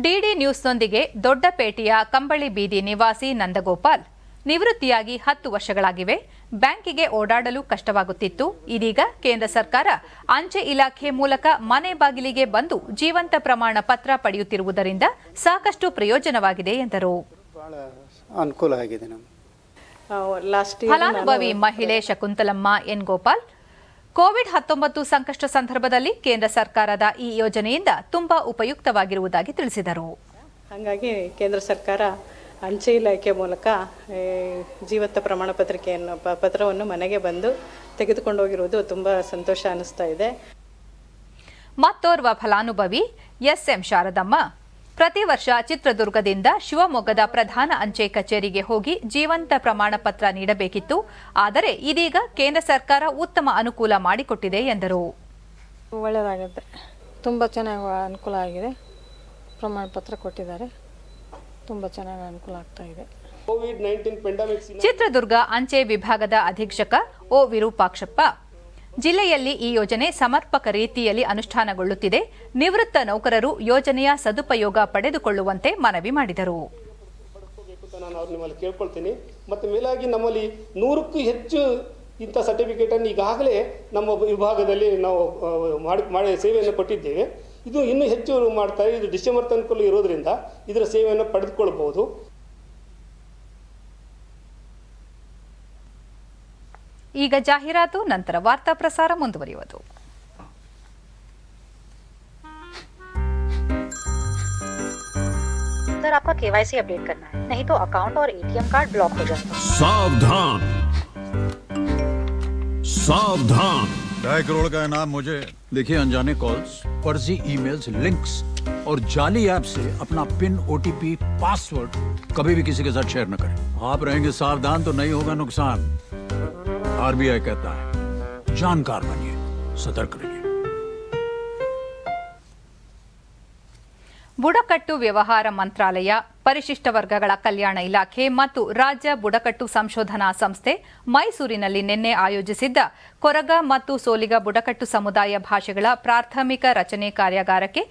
ಡಿಡಿ ನ್ಯೂಸ್ನೊಂದಿಗೆ ದೊಡ್ಡಪೇಟೆಯ ಕಂಬಳಿ ಬೀದಿ ನಿವಾಸಿ ನಂದಗೋಪಾಲ್ ನಿವೃತ್ತಿಯಾಗಿ 10 ವರ್ಷಗಳಾಗಿವೆ. ಬ್ಯಾಂಕಿಗೆ ಓಡಾಡಲು ಕಷ್ಟವಾಗುತ್ತಿತ್ತು. ಇದೀಗ ಕೇಂದ್ರ ಸರ್ಕಾರ ಅಂಚೆ ಇಲಾಖೆ ಮೂಲಕ ಮನೆ ಬಾಗಿಲಿಗೆ ಬಂದು ಜೀವಂತ ಪ್ರಮಾಣ ಪತ್ರ ಪಡೆಯುತ್ತಿರುವುದರಿಂದ ಸಾಕಷ್ಟು ಪ್ರಯೋಜನವಾಗಿದೆ ಎಂದರು. ಬಹಳ ಅನುಕೂಲ ಆಗಿದೆ ನಮಗೆ. ಫಲಾನುಭವಿ ಮಹಿಳೆ ಶಕುಂತಲಮ್ಮ ಎನ್ ಗೋಪಾಲ್ ಕೋವಿಡ್-19 ಸಂಕಷ್ಟ ಸಂದರ್ಭದಲ್ಲಿ ಕೇಂದ್ರ ಸರ್ಕಾರದ ಈ ಯೋಜನೆಯಿಂದ ತುಂಬಾ ಉಪಯುಕ್ತವಾಗಿರುವುದಾಗಿ ತಿಳಿಸಿದರು. ಹಾಗಾಗಿ ಕೇಂದ್ರ ಸರ್ಕಾರ ಅಂಚೆ ಇಲಾಖೆ ಮೂಲಕ ಜೀವಂತ ಪ್ರಮಾಣ ಪತ್ರವನ್ನು ಮನೆಗೆ ಬಂದು ತೆಗೆದುಕೊಂಡು ಹೋಗಿರುವುದು ತುಂಬ ಸಂತೋಷ ಅನಿಸ್ತಾ ಇದೆ. ಮತ್ತೋರ್ವ ಫಲಾನುಭವಿ ಎಸ್ಎಂ ಶಾರದಮ್ಮ ಪ್ರತಿ ವರ್ಷ ಚಿತ್ರದುರ್ಗದಿಂದ ಶಿವಮೊಗ್ಗದ ಪ್ರಧಾನ ಅಂಚೆ ಕಚೇರಿಗೆ ಹೋಗಿ ಜೀವಂತ ಪ್ರಮಾಣ ಪತ್ರ ನೀಡಬೇಕಿತ್ತು. ಆದರೆ ಇದೀಗ ಕೇಂದ್ರ ಸರ್ಕಾರ ಉತ್ತಮ ಅನುಕೂಲ ಮಾಡಿಕೊಟ್ಟಿದೆ ಎಂದರು. ಒಳ್ಳೆಯದಾಗುತ್ತೆ, ತುಂಬ ಚೆನ್ನಾಗಿ ಅನುಕೂಲ ಆಗಿದೆ. ಪ್ರಮಾಣ ಪತ್ರ ಕೊಟ್ಟಿದ್ದಾರೆ, ತುಂಬ ಚೆನ್ನಾಗಿ ಅನುಕೂಲ ಆಗ್ತಾ ಇದೆ. ಚಿತ್ರದುರ್ಗ ಅಂಚೆ ವಿಭಾಗದ ಅಧೀಕ್ಷಕ ಒ ವಿರೂಪಾಕ್ಷಪ್ಪ, ಜಿಲ್ಲೆಯಲ್ಲಿ ಈ ಯೋಜನೆ ಸಮರ್ಪಕ ರೀತಿಯಲ್ಲಿ ಅನುಷ್ಠಾನಗೊಳ್ಳುತ್ತಿದೆ. ನಿವೃತ್ತ ನೌಕರರು ಯೋಜನೆಯ ಸದುಪಯೋಗ ಪಡೆದುಕೊಳ್ಳುವಂತೆ ಮನವಿ ಮಾಡಿದರು. ನಾನು ನಿಮ್ಮಲ್ಲಿ ಕೇಳ್ಕೊಳ್ತೀನಿ. ಮತ್ತು ಮೇಲಾಗಿ ನಮ್ಮಲ್ಲಿ 100ಕ್ಕೂ ಹೆಚ್ಚು ಇಂಥ ಸರ್ಟಿಫಿಕೇಟನ್ನು ಈಗಾಗಲೇ ನಮ್ಮ ವಿಭಾಗದಲ್ಲಿ ನಾವು ಮಾಡಿ ಸೇವೆಯನ್ನು ಕೊಟ್ಟಿದ್ದೇವೆ. ಇದು ಇನ್ನೂ ಹೆಚ್ಚು ಮಾಡ್ತಾರೆ. ಇದು ಡಿಸೆಂಬರ್ ತನಕ ಇರೋದ್ರಿಂದ ಇದರ ಸೇವೆಯನ್ನು ಪಡೆದುಕೊಳ್ಬಹುದು. ಈಗ ಜಾಹೀರಾತು, ನಂತರ ವಾರ್ತಾ ಪ್ರಸಾರ ಮುಂದುವರಿಯುವುದು. सर, आपका केवाईसी अपडेट करना है, नहीं तो अकाउंट और एटीएम कार्ड ब्लॉक हो जाता है। सावधान सावधान। 2.5 करोड़ का इनाम मुझे। देखिए, अनजाने कॉल्स, फर्जी ईमेल्स, लिंक्स और जाली ऐप से अपना पिन, ओटीपी, पासवर्ड कभी भी किसी के साथ शेयर न करें। आप रहेंगे सावधान तो नहीं होगा नुकसान। आरबीआई कहता है, जानकार बनिए, सतर्क रहिए। ಬುಡಕಟ್ಟು ವ್ಯವಹಾರ ಮಂತ್ರಾಲಯ, ಪರಿಶಿಷ್ಟ ವರ್ಗಗಳ ಕಲ್ಯಾಣ ಇಲಾಖೆ ಮತ್ತು ರಾಜ್ಯ ಬುಡಕಟ್ಟು ಸಂಶೋಧನಾ ಸಂಸ್ಥೆ ಮೈಸೂರಿನಲ್ಲಿ ನಿನ್ನೆ ಆಯೋಜಿಸಿದ್ದ ಕೊರಗ ಮತ್ತು ಸೋಲಿಗ ಬುಡಕಟ್ಟು ಸಮುದಾಯ ಭಾಷೆಗಳ ಪ್ರಾಥಮಿಕ ರಚನೆ ಕಾರ್ಯಾಗಾರಕ್ಕೆ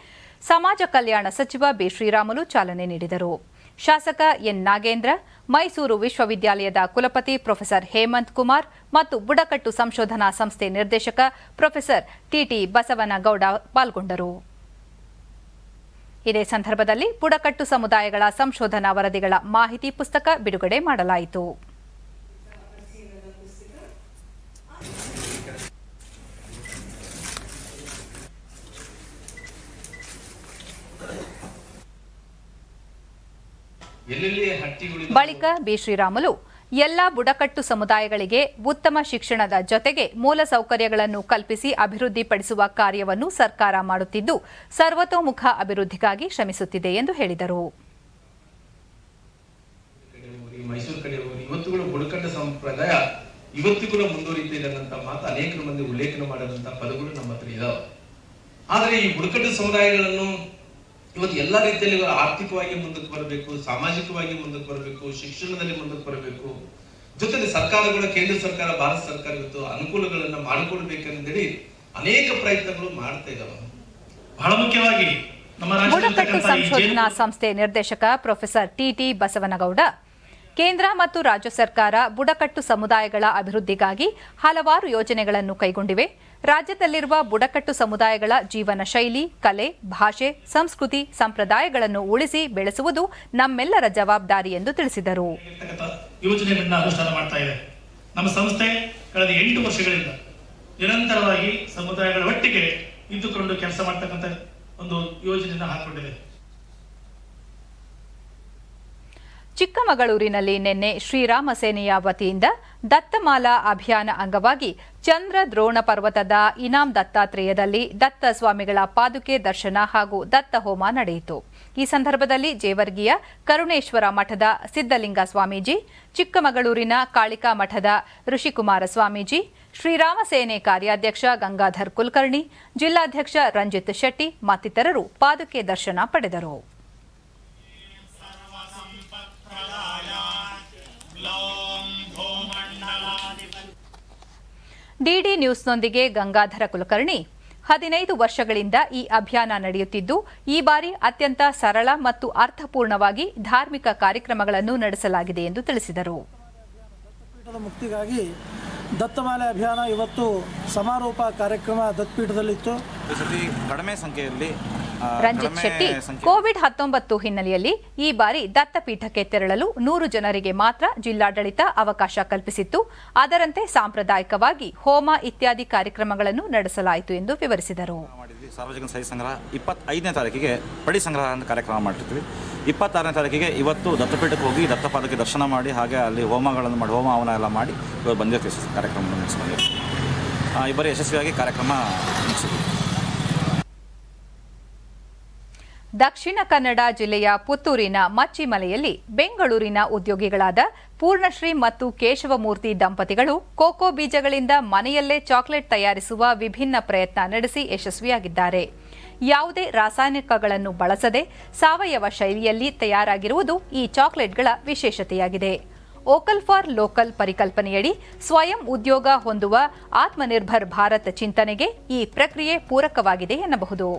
ಸಮಾಜ ಕಲ್ಯಾಣ ಸಚಿವ ಬಿ ಶ್ರೀರಾಮುಲು ಚಾಲನೆ ನೀಡಿದರು. ಶಾಸಕ ಎನ್ ನಾಗೇಂದ್ರ, ಮೈಸೂರು ವಿಶ್ವವಿದ್ಯಾಲಯದ ಕುಲಪತಿ ಪ್ರೊಫೆಸರ್ ಹೇಮಂತ್ ಕುಮಾರ್ ಮತ್ತು ಬುಡಕಟ್ಟು ಸಂಶೋಧನಾ ಸಂಸ್ಥೆ ನಿರ್ದೇಶಕ ಪ್ರೊಫೆಸರ್ ಟಿಟಿ ಬಸವನಗೌಡ ಪಾಲ್ಗೊಂಡರು. ಇದೇ ಸಂದರ್ಭದಲ್ಲಿ ಬುಡಕಟ್ಟು ಸಮುದಾಯಗಳ ಸಂಶೋಧನಾ ವರದಿಗಳ ಮಾಹಿತಿ ಪುಸ್ತಕ ಬಿಡುಗಡೆ ಮಾಡಲಾಯಿತು. ಬಳಿಕ ಬಿ ಶ್ರೀರಾಮುಲು ಎಲ್ಲಾ ಬುಡಕಟ್ಟು ಸಮುದಾಯಗಳಿಗೆ ಉತ್ತಮ ಶಿಕ್ಷಣದ ಜೊತೆಗೆ ಮೂಲಸೌಕರ್ಯಗಳನ್ನು ಕಲ್ಪಿಸಿ ಅಭಿವೃದ್ಧಿಪಡಿಸುವ ಕಾರ್ಯವನ್ನು ಸರ್ಕಾರ ಮಾಡುತ್ತಿದ್ದು ಸರ್ವತೋಮುಖ ಅಭಿವೃದ್ಧಿಗಾಗಿ ಶ್ರಮಿಸುತ್ತಿದೆ ಎಂದು ಹೇಳಿದರು. ಮೈಸೂರು ಕಡೆ ಇವತ್ತು ಬುಡಕಟ್ಟು ಸಂಪ್ರದಾಯ ಇವತ್ತು ಕೂಡ ಮುಂದುವರಿತಾ ಇದ್ದಂತ ಮಾತು ಅನೇಕ ಮಂದಿ ಉಲ್ಲೇಖನ ಮಾಡಿದಂತ ಪದಗಳು ನಮ್ಮ ಹತ್ರ ಇದಾವೆ. ಆದರೆ ಈ ಬುಡಕಟ್ಟು ಸಮುದಾಯಗಳನ್ನು ಇವತ್ತು ಎಲ್ಲಾ ರೀತಿಯಲ್ಲಿ ಆರ್ಥಿಕವಾಗಿ ಮುಂದಕ್ಕೆ ಬರಬೇಕು, ಸಾಮಾಜಿಕವಾಗಿ ಮುಂದಕ್ಕೆ ಬರಬೇಕು, ಶಿಕ್ಷಣದಲ್ಲಿ ಮುಂದಕ್ಕೆ ಬರಬೇಕು. ಜೊತೆಗೆ ಸರ್ಕಾರಗಳು, ಕೇಂದ್ರ ಸರ್ಕಾರ, ಭಾರತ ಸರ್ಕಾರ ಇವತ್ತು ಅನುಕೂಲಗಳನ್ನ ಮಾಡಿಕೊಡ್ಬೇಕಂತೇಳಿ ಅನೇಕ ಪ್ರಯತ್ನಗಳು ಮಾಡ್ತಾ ಇದ್ದಾವೆ. ಬಹಳ ಮುಖ್ಯವಾಗಿ ನಮ್ಮ ಬುಡಕಟ್ಟು ಸಂಶೋಧನಾ ಸಂಸ್ಥೆ ನಿರ್ದೇಶಕ ಪ್ರೊಫೆಸರ್ ಟಿಟಿ ಬಸವನಗೌಡ, ಕೇಂದ್ರ ಮತ್ತು ರಾಜ್ಯ ಸರ್ಕಾರ ಬುಡಕಟ್ಟು ಸಮುದಾಯಗಳ ಅಭಿವೃದ್ಧಿಗಾಗಿ ಹಲವಾರು ಯೋಜನೆಗಳನ್ನು ಕೈಗೊಂಡಿವೆ. ರಾಜ್ಯದಲ್ಲಿರುವ ಬುಡಕಟ್ಟು ಸಮುದಾಯಗಳ ಜೀವನ ಶೈಲಿ, ಕಲೆ, ಭಾಷೆ, ಸಂಸ್ಕೃತಿ, ಸಂಪ್ರದಾಯಗಳನ್ನು ಉಳಿಸಿ ಬೆಳೆಸುವುದು ನಮ್ಮೆಲ್ಲರ ಜವಾಬ್ದಾರಿ ಎಂದು ತಿಳಿಸಿದರು. ಯೋಜನೆಗಳನ್ನ ಅನುಷ್ಠಾನ ಮಾಡ್ತಾ ಇದೆ ನಮ್ಮ ಸಂಸ್ಥೆ. ಕಳೆದ 8 ವರ್ಷಗಳಿಂದ ನಿರಂತರವಾಗಿ ಸಮುದಾಯಗಳ ಒಟ್ಟಿಗೆ ಇದ್ದುಕೊಂಡು ಕೆಲಸ ಮಾಡ್ತಕ್ಕಂಥ ಒಂದು ಯೋಜನೆಯನ್ನು ಹಾಕಿಕೊಂಡಿದೆ. ಚಿಕ್ಕಮಗಳೂರಿನಲ್ಲಿ ನಿನ್ನೆ ಶ್ರೀರಾಮ ಸೇನೆಯ ವತಿಯಿಂದ ದತ್ತಮಾಲಾ ಅಭಿಯಾನ ಅಂಗವಾಗಿ ಚಂದ್ರ ದ್ರೋಣ ಪರ್ವತದ ಇನಾಮ್ ದತ್ತಾತ್ರೇಯದಲ್ಲಿ ದತ್ತ ಸ್ವಾಮಿಗಳ ಪಾದುಕೆ ದರ್ಶನ ಹಾಗೂ ದತ್ತ ಹೋಮ ನಡೆಯಿತು. ಈ ಸಂದರ್ಭದಲ್ಲಿ ಜೇವರ್ಗಿಯ ಕರುಣೇಶ್ವರ ಮಠದ ಸಿದ್ದಲಿಂಗ ಸ್ವಾಮೀಜಿ, ಚಿಕ್ಕಮಗಳೂರಿನ ಕಾಳಿಕಾ ಮಠದ ಋಷಿಕುಮಾರ ಸ್ವಾಮೀಜಿ, ಶ್ರೀರಾಮ ಸೇನೆ ಕಾರ್ಯಾಧ್ಯಕ್ಷ ಗಂಗಾಧರ್ ಕುಲಕರ್ಣಿ, ಜಿಲ್ಲಾಧ್ಯಕ್ಷ ರಂಜಿತ್ ಶೆಟ್ಟಿ ಮತ್ತಿತರರು ಪಾದುಕೆ ದರ್ಶನ ಪಡೆದರು. ಡಿಡಿ ನ್ಯೂಸ್ನೊಂದಿಗೆ ಗಂಗಾಧರ ಕುಲಕರ್ಣಿ, 15 ವರ್ಷಗಳಿಂದ ಈ ಅಭಿಯಾನ ನಡೆಯುತ್ತಿದ್ದು ಈ ಬಾರಿ ಅತ್ಯಂತ ಸರಳ ಮತ್ತು ಅರ್ಥಪೂರ್ಣವಾಗಿ ಧಾರ್ಮಿಕ ಕಾರ್ಯಕ್ರಮಗಳನ್ನು ನಡೆಸಲಾಗಿದೆ ಎಂದು ತಿಳಿಸಿದರು. ಮುಕ್ತಿಗಾಗಿ ದತ್ತಮಾಲೆ ಅಭಿಯಾನ ಇವತ್ತು ಸಮಾರೋಪ ಕಾರ್ಯಕ್ರಮ ದತ್ತಪೀಠದಲ್ಲಿತ್ತು. ಕಡಿಮೆ ಸಂಖ್ಯೆಯಲ್ಲಿ ರಂಜಿತ್ ಶೆಟ್ಟಿ, ಕೋವಿಡ್-19 ಹಿನ್ನೆಲೆಯಲ್ಲಿ ಈ ಬಾರಿ ದತ್ತಪೀಠಕ್ಕೆ ತೆರಳಲು 100 ಜನರಿಗೆ ಮಾತ್ರ ಜಿಲ್ಲಾಡಳಿತ ಅವಕಾಶ ಕಲ್ಪಿಸಿತ್ತು. ಅದರಂತೆ ಸಾಂಪ್ರದಾಯಿಕವಾಗಿ ಹೋಮ ಇತ್ಯಾದಿ ಕಾರ್ಯಕ್ರಮಗಳನ್ನು ನಡೆಸಲಾಯಿತು ಎಂದು ವಿವರಿಸಿದರು. ಸಾರ್ವಜನಿಕ ಸಹಿ ಸಂಗ್ರಹ 25ನೇ ತಾರೀಕಿಗೆ ಪಡಿ ಸಂಗ್ರಹ ಅಂತ ಕಾರ್ಯಕ್ರಮ ಮಾಡಿರ್ತೀವಿ. 26ನೇ ತಾರೀಕಿಗೆ ಇವತ್ತು ದತ್ತಪೀಠಕ್ಕೆ ಹೋಗಿ ದತ್ತಪಾದಕ್ಕೆ ದರ್ಶನ ಮಾಡಿ ಹಾಗೆ ಅಲ್ಲಿ ಹೋಮಗಳನ್ನು ಮಾಡಿ ಹೋಮ ಹವನ ಎಲ್ಲ ಮಾಡಿ ಇವತ್ತು ಬಂದಿರ್ತೀವಿ. ಕಾರ್ಯಕ್ರಮ ನಡೆಸ್ಕೊಂಡಿರ್ತೀವಿ. ಈ ಬಾರಿ ಯಶಸ್ವಿಯಾಗಿ ಕಾರ್ಯಕ್ರಮ ಮುಗಿಸಿದ್ವಿ. ದಕ್ಷಿಣ ಕನ್ನಡ ಜಿಲ್ಲೆಯ ಪುತ್ತೂರಿನ ಮಚ್ಚಿಮಲೆಯಲ್ಲಿ ಬೆಂಗಳೂರಿನ ಉದ್ಯೋಗಿಗಳಾದ ಪೂರ್ಣಶ್ರೀ ಮತ್ತು ಕೇಶವಮೂರ್ತಿ ದಂಪತಿಗಳು ಕೋಕೋ ಬೀಜಗಳಿಂದ ಮನೆಯಲ್ಲೇ ಚಾಕೊಲೇಟ್ ತಯಾರಿಸುವ ವಿಭಿನ್ನ ಪ್ರಯತ್ನ ನಡೆಸಿ ಯಶಸ್ವಿಯಾಗಿದ್ದಾರೆ. ಯಾವುದೇ ರಾಸಾಯನಿಕಗಳನ್ನು ಬಳಸದೆ ಸಾವಯವ ಶೈಲಿಯಲ್ಲಿ ತಯಾರಾಗಿರುವುದು ಈ ಚಾಕೊಲೇಟ್ಗಳ ವಿಶೇಷತೆಯಾಗಿದೆ. ವೋಕಲ್ ಫಾರ್ ಲೋಕಲ್ ಪರಿಕಲ್ಪನೆಯಡಿ ಸ್ವಯಂ ಉದ್ಯೋಗ ಹೊಂದುವ ಆತ್ಮನಿರ್ಭರ್ ಭಾರತ್ ಚಿಂತನೆಗೆ ಈ ಪ್ರಕ್ರಿಯೆ ಪೂರಕವಾಗಿದೆ ಎನ್ನಬಹುದು.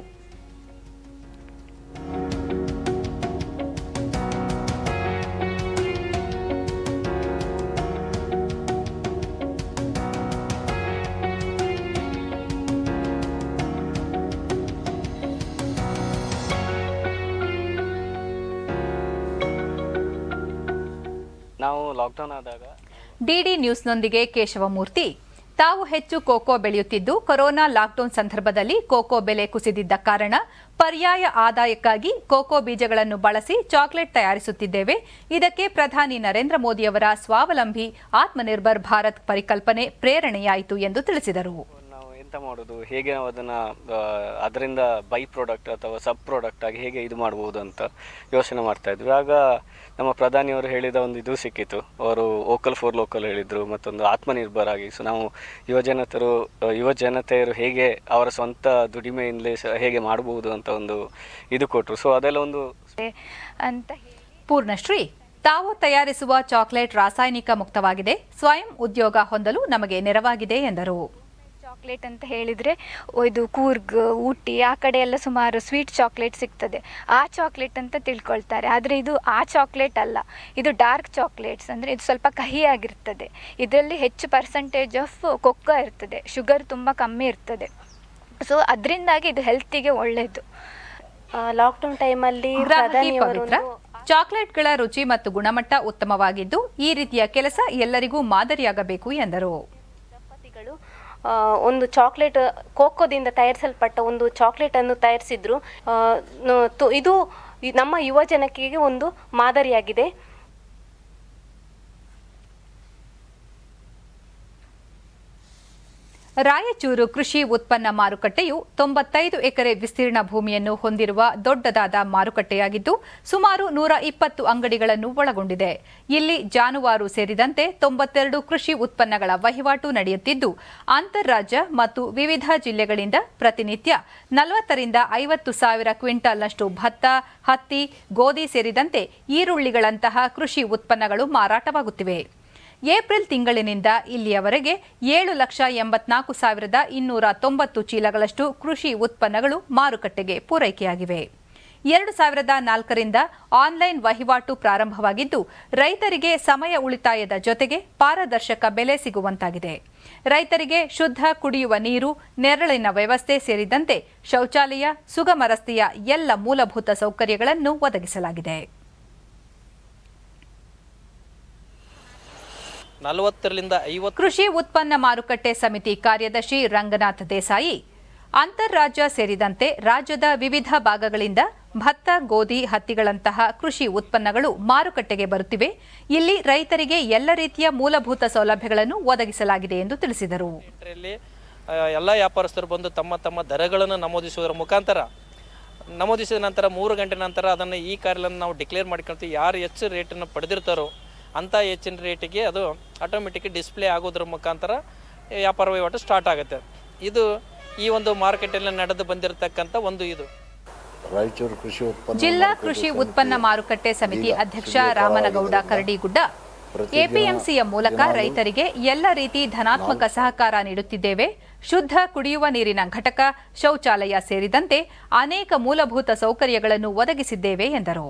ನಾವು ಲಾಕ್ಡೌನ್ ಆದಾಗ ಡಿಡಿ ನ್ಯೂಸ್ನೊಂದಿಗೆ ಕೇಶವಮೂರ್ತಿ, ತಾವು ಹೆಚ್ಚು ಕೋಕೋ ಬೆಳೆಯುತ್ತಿದ್ದು ಕೊರೋನಾ ಲಾಕ್ಡೌನ್ ಸಂದರ್ಭದಲ್ಲಿ ಕೋಕೋ ಬೆಲೆ ಕುಸಿದಿದ್ದ ಕಾರಣ ಪರ್ಯಾಯ ಆದಾಯಕ್ಕಾಗಿ ಕೋಕೋ ಬೀಜಗಳನ್ನು ಬಳಸಿ ಚಾಕೊಲೇಟ್ ತಯಾರಿಸುತ್ತಿದ್ದೇವೆ. ಇದಕ್ಕೆ ಪ್ರಧಾನಿ ನರೇಂದ್ರ ಮೋದಿಯವರ ಸ್ವಾವಲಂಬಿ ಆತ್ಮನಿರ್ಭರ್ ಭಾರತ್ ಪರಿಕಲ್ಪನೆ ಪ್ರೇರಣೆಯಾಯಿತು ಎಂದು ತಿಳಿಸಿದರು. ಎಂತ ಮಾಡೋದು, ಹೇಗೆ ನಾವು ಅದರಿಂದ ಬೈ ಪ್ರಾಡಕ್ಟ್ ಅಥವಾ ಸಬ್ ಪ್ರಾಡಕ್ಟ್ ಆಗಿ ಹೇಗೆ ಇದು ಮಾಡ್ಬೋದು ಅಂತ ಯೋಚನೆ ಮಾಡ್ತಾ ಇದ್ವಿ. ಆಗ ನಮ್ಮ ಪ್ರಧಾನಿಯವರು ಹೇಳಿದ ಒಂದು ಇದು ಸಿಕ್ಕಿತು. ಅವರು ವೋಕಲ್ ಫಾರ್ ಲೋಕಲ್ ಹೇಳಿದರು, ಮತ್ತೊಂದು ಆತ್ಮನಿರ್ಭರ್ ಆಗಿ. ಸೊ ನಾವು ಯುವ ಜನತೆಯರು ಹೇಗೆ ಅವರ ಸ್ವಂತ ದುಡಿಮೆಯಿಂದಲೇ ಹೇಗೆ ಮಾಡಬಹುದು ಅಂತ ಒಂದು ಇದು ಕೊಟ್ಟರು. ಸೊ ಅದೆಲ್ಲ ಒಂದು ಅಂತ. ಪೂರ್ಣಶ್ರೀ, ತಾವು ತಯಾರಿಸುವ ಚಾಕೊಲೇಟ್ ರಾಸಾಯನಿಕ ಮುಕ್ತವಾಗಿದೆ, ಸ್ವಯಂ ಉದ್ಯೋಗ ಹೊಂದಲು ನಮಗೆ ನೆರವಾಗಿದೆ ಎಂದರು. ಚಾಕ್ಲೇಟ್ ಅಂತ ಹೇಳಿದರೆ ಇದು ಕೂರ್ಗ್, ಊಟಿ ಆ ಕಡೆ ಎಲ್ಲ ಸುಮಾರು ಸ್ವೀಟ್ ಚಾಕ್ಲೇಟ್ ಸಿಗ್ತದೆ. ಆ ಚಾಕ್ಲೇಟ್ ಅಂತ ತಿಳ್ಕೊಳ್ತಾರೆ. ಆದರೆ ಇದು ಆ ಚಾಕ್ಲೇಟ್ ಅಲ್ಲ, ಇದು ಡಾರ್ಕ್ ಚಾಕ್ಲೇಟ್ಸ್. ಅಂದರೆ ಇದು ಸ್ವಲ್ಪ ಕಹಿಯಾಗಿರ್ತದೆ. ಇದರಲ್ಲಿ ಹೆಚ್ಚು ಪರ್ಸೆಂಟೇಜ್ ಆಫ್ ಕೊಕ್ಕೋ ಇರ್ತದೆ, ಶುಗರ್ ತುಂಬ ಕಮ್ಮಿ ಇರ್ತದೆ. ಸೊ ಅದರಿಂದಾಗಿ ಇದು ಹೆಲ್ತಿಗೆ ಒಳ್ಳೆಯದು. ಲಾಕ್ಡೌನ್ ಟೈಮಲ್ಲಿ ಚಾಕೊಲೇಟ್ಗಳ ರುಚಿ ಮತ್ತು ಗುಣಮಟ್ಟ ಉತ್ತಮವಾಗಿದ್ದು ಈ ರೀತಿಯ ಕೆಲಸ ಎಲ್ಲರಿಗೂ ಮಾದರಿಯಾಗಬೇಕು ಎಂದರು. ದಂಪತಿಗಳು ಒಂದು ಚಾಕ್ಲೇಟ್ ಕೋಕೋದಿಂದ ತಯಾರಿಸಲ್ಪಟ್ಟ ಒಂದು ಚಾಕ್ಲೇಟನ್ನು ತಯಾರಿಸಿದ್ರು. ಇದು ನಮ್ಮ ಯುವ ಜನತೆಗೆ ಒಂದು ಮಾದರಿಯಾಗಿದೆ. ರಾಯಚೂರು ಕೃಷಿ ಉತ್ಪನ್ನ ಮಾರುಕಟ್ಟೆಯು 95 ಎಕರೆ ವಿಸ್ತೀರ್ಣ ಭೂಮಿಯನ್ನು ಹೊಂದಿರುವ ದೊಡ್ಡದಾದ ಮಾರುಕಟ್ಟೆಯಾಗಿದ್ದು ಸುಮಾರು 120 ಅಂಗಡಿಗಳನ್ನು ಒಳಗೊಂಡಿದೆ. ಇಲ್ಲಿ ಜಾನುವಾರು ಸೇರಿದಂತೆ 92 ಕೃಷಿ ಉತ್ಪನ್ನಗಳ ವಹಿವಾಟು ನಡೆಯುತ್ತಿದ್ದು ಅಂತಾರಾಜ್ಯ ಮತ್ತು ವಿವಿಧ ಜಿಲ್ಲೆಗಳಿಂದ ಪ್ರತಿನಿತ್ಯ 40 ರಿಂದ 50 ಸಾವಿರ ಕ್ವಿಂಟಾಲ್ನಷ್ಟು ಭತ್ತ, ಹತ್ತಿ, ಗೋಧಿ ಸೇರಿದಂತೆ ಈರುಳ್ಳಿಗಳಂತಹ ಕೃಷಿ ಉತ್ಪನ್ನಗಳು ಮಾರಾಟವಾಗುತ್ತಿವೆ. ಏಪ್ರಿಲ್ ತಿಂಗಳಿನಿಂದ ಇಲ್ಲಿಯವರೆಗೆ 7,84,290 ಚೀಲಗಳಷ್ಟು ಕೃಷಿ ಉತ್ಪನ್ನಗಳು ಮಾರುಕಟ್ಟೆಗೆ ಪೂರೈಕೆಯಾಗಿವೆ. 2004ರಿಂದ ಆನ್ಲೈನ್ ವಹಿವಾಟು ಪ್ರಾರಂಭವಾಗಿದ್ದು ರೈತರಿಗೆ ಸಮಯ ಉಳಿತಾಯದ ಜೊತೆಗೆ ಪಾರದರ್ಶಕ ಬೆಲೆ ಸಿಗುವಂತಾಗಿದೆ. ರೈತರಿಗೆ ಶುದ್ಧ ಕುಡಿಯುವ ನೀರು, ನೆರಳಿನ ವ್ಯವಸ್ಥೆ ಸೇರಿದಂತೆ ಶೌಚಾಲಯ, ಸುಗಮ ರಸ್ತೆಯ ಎಲ್ಲ ಮೂಲಭೂತ ಸೌಕರ್ಯಗಳನ್ನು ಒದಗಿಸಲಾಗಿದೆ. 40 ಕೃಷಿ ಉತ್ಪನ್ನ ಮಾರುಕಟ್ಟೆ ಸಮಿತಿ ಕಾರ್ಯದರ್ಶಿ ರಂಗನಾಥ್ ದೇಸಾಯಿ, ಅಂತಾರಾಜ್ಯ ಸೇರಿದಂತೆ ರಾಜ್ಯದ ವಿವಿಧ ಭಾಗಗಳಿಂದ ಭತ್ತ, ಗೋಧಿ, ಹತ್ತಿಗಳಂತಹ ಕೃಷಿ ಉತ್ಪನ್ನಗಳು ಮಾರುಕಟ್ಟೆಗೆ ಬರುತ್ತಿವೆ. ಇಲ್ಲಿ ರೈತರಿಗೆ ಎಲ್ಲ ರೀತಿಯ ಮೂಲಭೂತ ಸೌಲಭ್ಯಗಳನ್ನು ಒದಗಿಸಲಾಗಿದೆ ಎಂದು ತಿಳಿಸಿದರು. ಎಲ್ಲ ವ್ಯಾಪಾರಸ್ಥರು ಬಂದು ತಮ್ಮ ದರಗಳನ್ನು ನಮೂದಿಸುವುದರ ಮುಖಾಂತರ ನಮೂದಿಸಿದ ನಂತರ 3 ಗಂಟೆ ನಂತರ ಅದನ್ನು ಈ ಕಾರ್ಯಗಳನ್ನು ನಾವು ಡಿಕ್ಲೇರ್ ಮಾಡ್ಕೊಳ್ತೀವಿ. ಯಾರು ಹೆಚ್ಚು ರೇಟನ್ನು ಪಡೆದಿರ್ತಾರೋ ಅಂಥ ಹೆಚ್ಚಿನ ರೇಟಿಗೆ ಅದು ಆಟೋಮೆಟಿಕ್ ಡಿಸ್ಪ್ಲೇ ಆಗೋದ್ರ ಮುಖಾಂತರ ವ್ಯಾಪಾರ ವಹಿವಾಟು ಸ್ಟಾರ್ಟ್ ಆಗುತ್ತೆ. ಇದು ಈ ಒಂದು ಮಾರ್ಕೆಟಲ್ಲಿ ನಡೆದು ಬಂದಿರತಕ್ಕಂಥ ಒಂದು ಇದು. ರಾಯಚೂರು ಕೃಷಿ ಉತ್ಪನ್ನ ಜಿಲ್ಲಾ ಕೃಷಿ ಉತ್ಪನ್ನ ಮಾರುಕಟ್ಟೆ ಸಮಿತಿ ಅಧ್ಯಕ್ಷ ರಾಮನಗೌಡ ಕರಡಿಗುಡ್ಡ, ಎಪಿಎಂಸಿಯ ಮೂಲಕ ರೈತರಿಗೆ ಎಲ್ಲ ರೀತಿ ಧನಾತ್ಮಕ ಸಹಕಾರ ನೀಡುತ್ತಿದ್ದೇವೆ. ಶುದ್ಧ ಕುಡಿಯುವ ನೀರಿನ ಘಟಕ, ಶೌಚಾಲಯ ಸೇರಿದಂತೆ ಅನೇಕ ಮೂಲಭೂತ ಸೌಕರ್ಯಗಳನ್ನು ಒದಗಿಸಿದ್ದೇವೆ ಎಂದರು.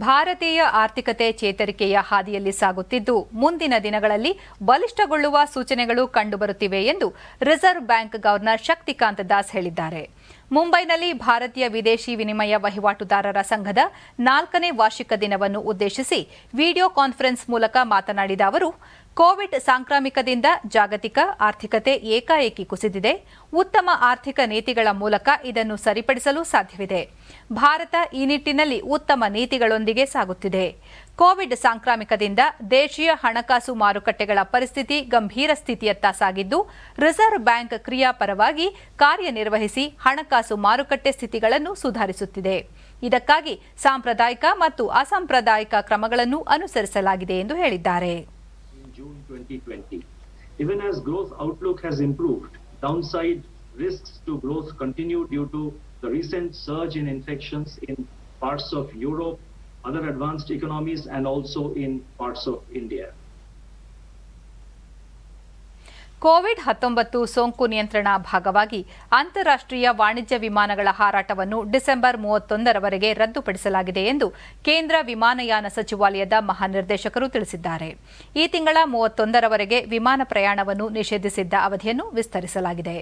ಭಾರತೀಯ ಆರ್ಥಿಕತೆ ಚೇತರಿಕೆಯ ಹಾದಿಯಲ್ಲಿ ಸಾಗುತ್ತಿದ್ದು ಮುಂದಿನ ದಿನಗಳಲ್ಲಿ ಬಲಿಷ್ಠಗೊಳ್ಳುವ ಸೂಚನೆಗಳು ಕಂಡುಬರುತ್ತಿವೆ ಎಂದು reserve bank governor Shaktikanta Das ಹೇಳಿದ್ದಾರೆ. ಮುಂಬೈನಲ್ಲಿ ಭಾರತೀಯ ವಿದೇಶಿ ವಿನಿಮಯ ವಹಿವಾಟುದಾರರ ಸಂಘದ 4ನೇ ವಾರ್ಷಿಕ ದಿನವನ್ನು ಉದ್ದೇಶಿಸಿ ವಿಡಿಯೋ ಕಾನ್ಫರೆನ್ಸ್ ಮೂಲಕ ಮಾತನಾಡಿದ ಅವರು, ಕೋವಿಡ್ ಸಾಂಕ್ರಾಮಿಕದಿಂದ ಜಾಗತಿಕ ಆರ್ಥಿಕತೆ ಏಕಾಏಕಿ ಕುಸಿದಿದೆ. ಉತ್ತಮ ಆರ್ಥಿಕ ನೀತಿಗಳ ಮೂಲಕ ಇದನ್ನು ಸರಿಪಡಿಸಲು ಸಾಧ್ಯವಿದೆ. ಭಾರತ ಈ ನಿಟ್ಟಿನಲ್ಲಿ ಉತ್ತಮ ನೀತಿಗಳೊಂದಿಗೆ ಸಾಗುತ್ತಿದೆ. ಕೋವಿಡ್ ಸಾಂಕ್ರಾಮಿಕದಿಂದ ದೇಶೀಯ ಹಣಕಾಸು ಮಾರುಕಟ್ಟೆಗಳ ಪರಿಸ್ಥಿತಿ ಗಂಭೀರ ಸ್ಥಿತಿಯತ್ತ ಸಾಗಿದ್ದು, ರಿಸರ್ವ್ ಬ್ಯಾಂಕ್ ಕ್ರಿಯಾಪರವಾಗಿ ಕಾರ್ಯನಿರ್ವಹಿಸಿ ಹಣಕಾಸು ಮಾರುಕಟ್ಟೆ ಸ್ಥಿತಿಗಳನ್ನು ಸುಧಾರಿಸುತ್ತಿದೆ. ಇದಕ್ಕಾಗಿ ಸಾಂಪ್ರದಾಯಿಕ ಮತ್ತು ಅಸಾಂಪ್ರದಾಯಿಕ ಕ್ರಮಗಳನ್ನು ಅನುಸರಿಸಲಾಗಿದೆ ಎಂದು ಹೇಳಿದ್ದಾರೆ. June 2020. Even as growth outlook has improved, downside risks to growth continue due to the recent surge in infections in parts of Europe, other advanced economies, and also in parts of India. COVID-19 ಸೋಂಕು ನಿಯಂತ್ರಣ ಭಾಗವಾಗಿ ಅಂತಾರಾಷ್ಟ್ರೀಯ ವಾಣಿಜ್ಯ ವಿಮಾನಗಳ ಹಾರಾಟವನ್ನು December 31ರವರೆಗೆ ರದ್ದುಪಡಿಸಲಾಗಿದೆ ಎಂದು ಕೇಂದ್ರ ವಿಮಾನಯಾನ ಸಚಿವಾಲಯದ ಮಹಾನಿರ್ದೇಶಕರು ತಿಳಿಸಿದ್ದಾರೆ. ಈ ತಿಂಗಳ 31ರವರೆಗೆ ವಿಮಾನ ಪ್ರಯಾಣವನ್ನು ನಿಷೇಧಿಸಿದ್ದ ಅವಧಿಯನ್ನು ವಿಸ್ತರಿಸಲಾಗಿದೆ.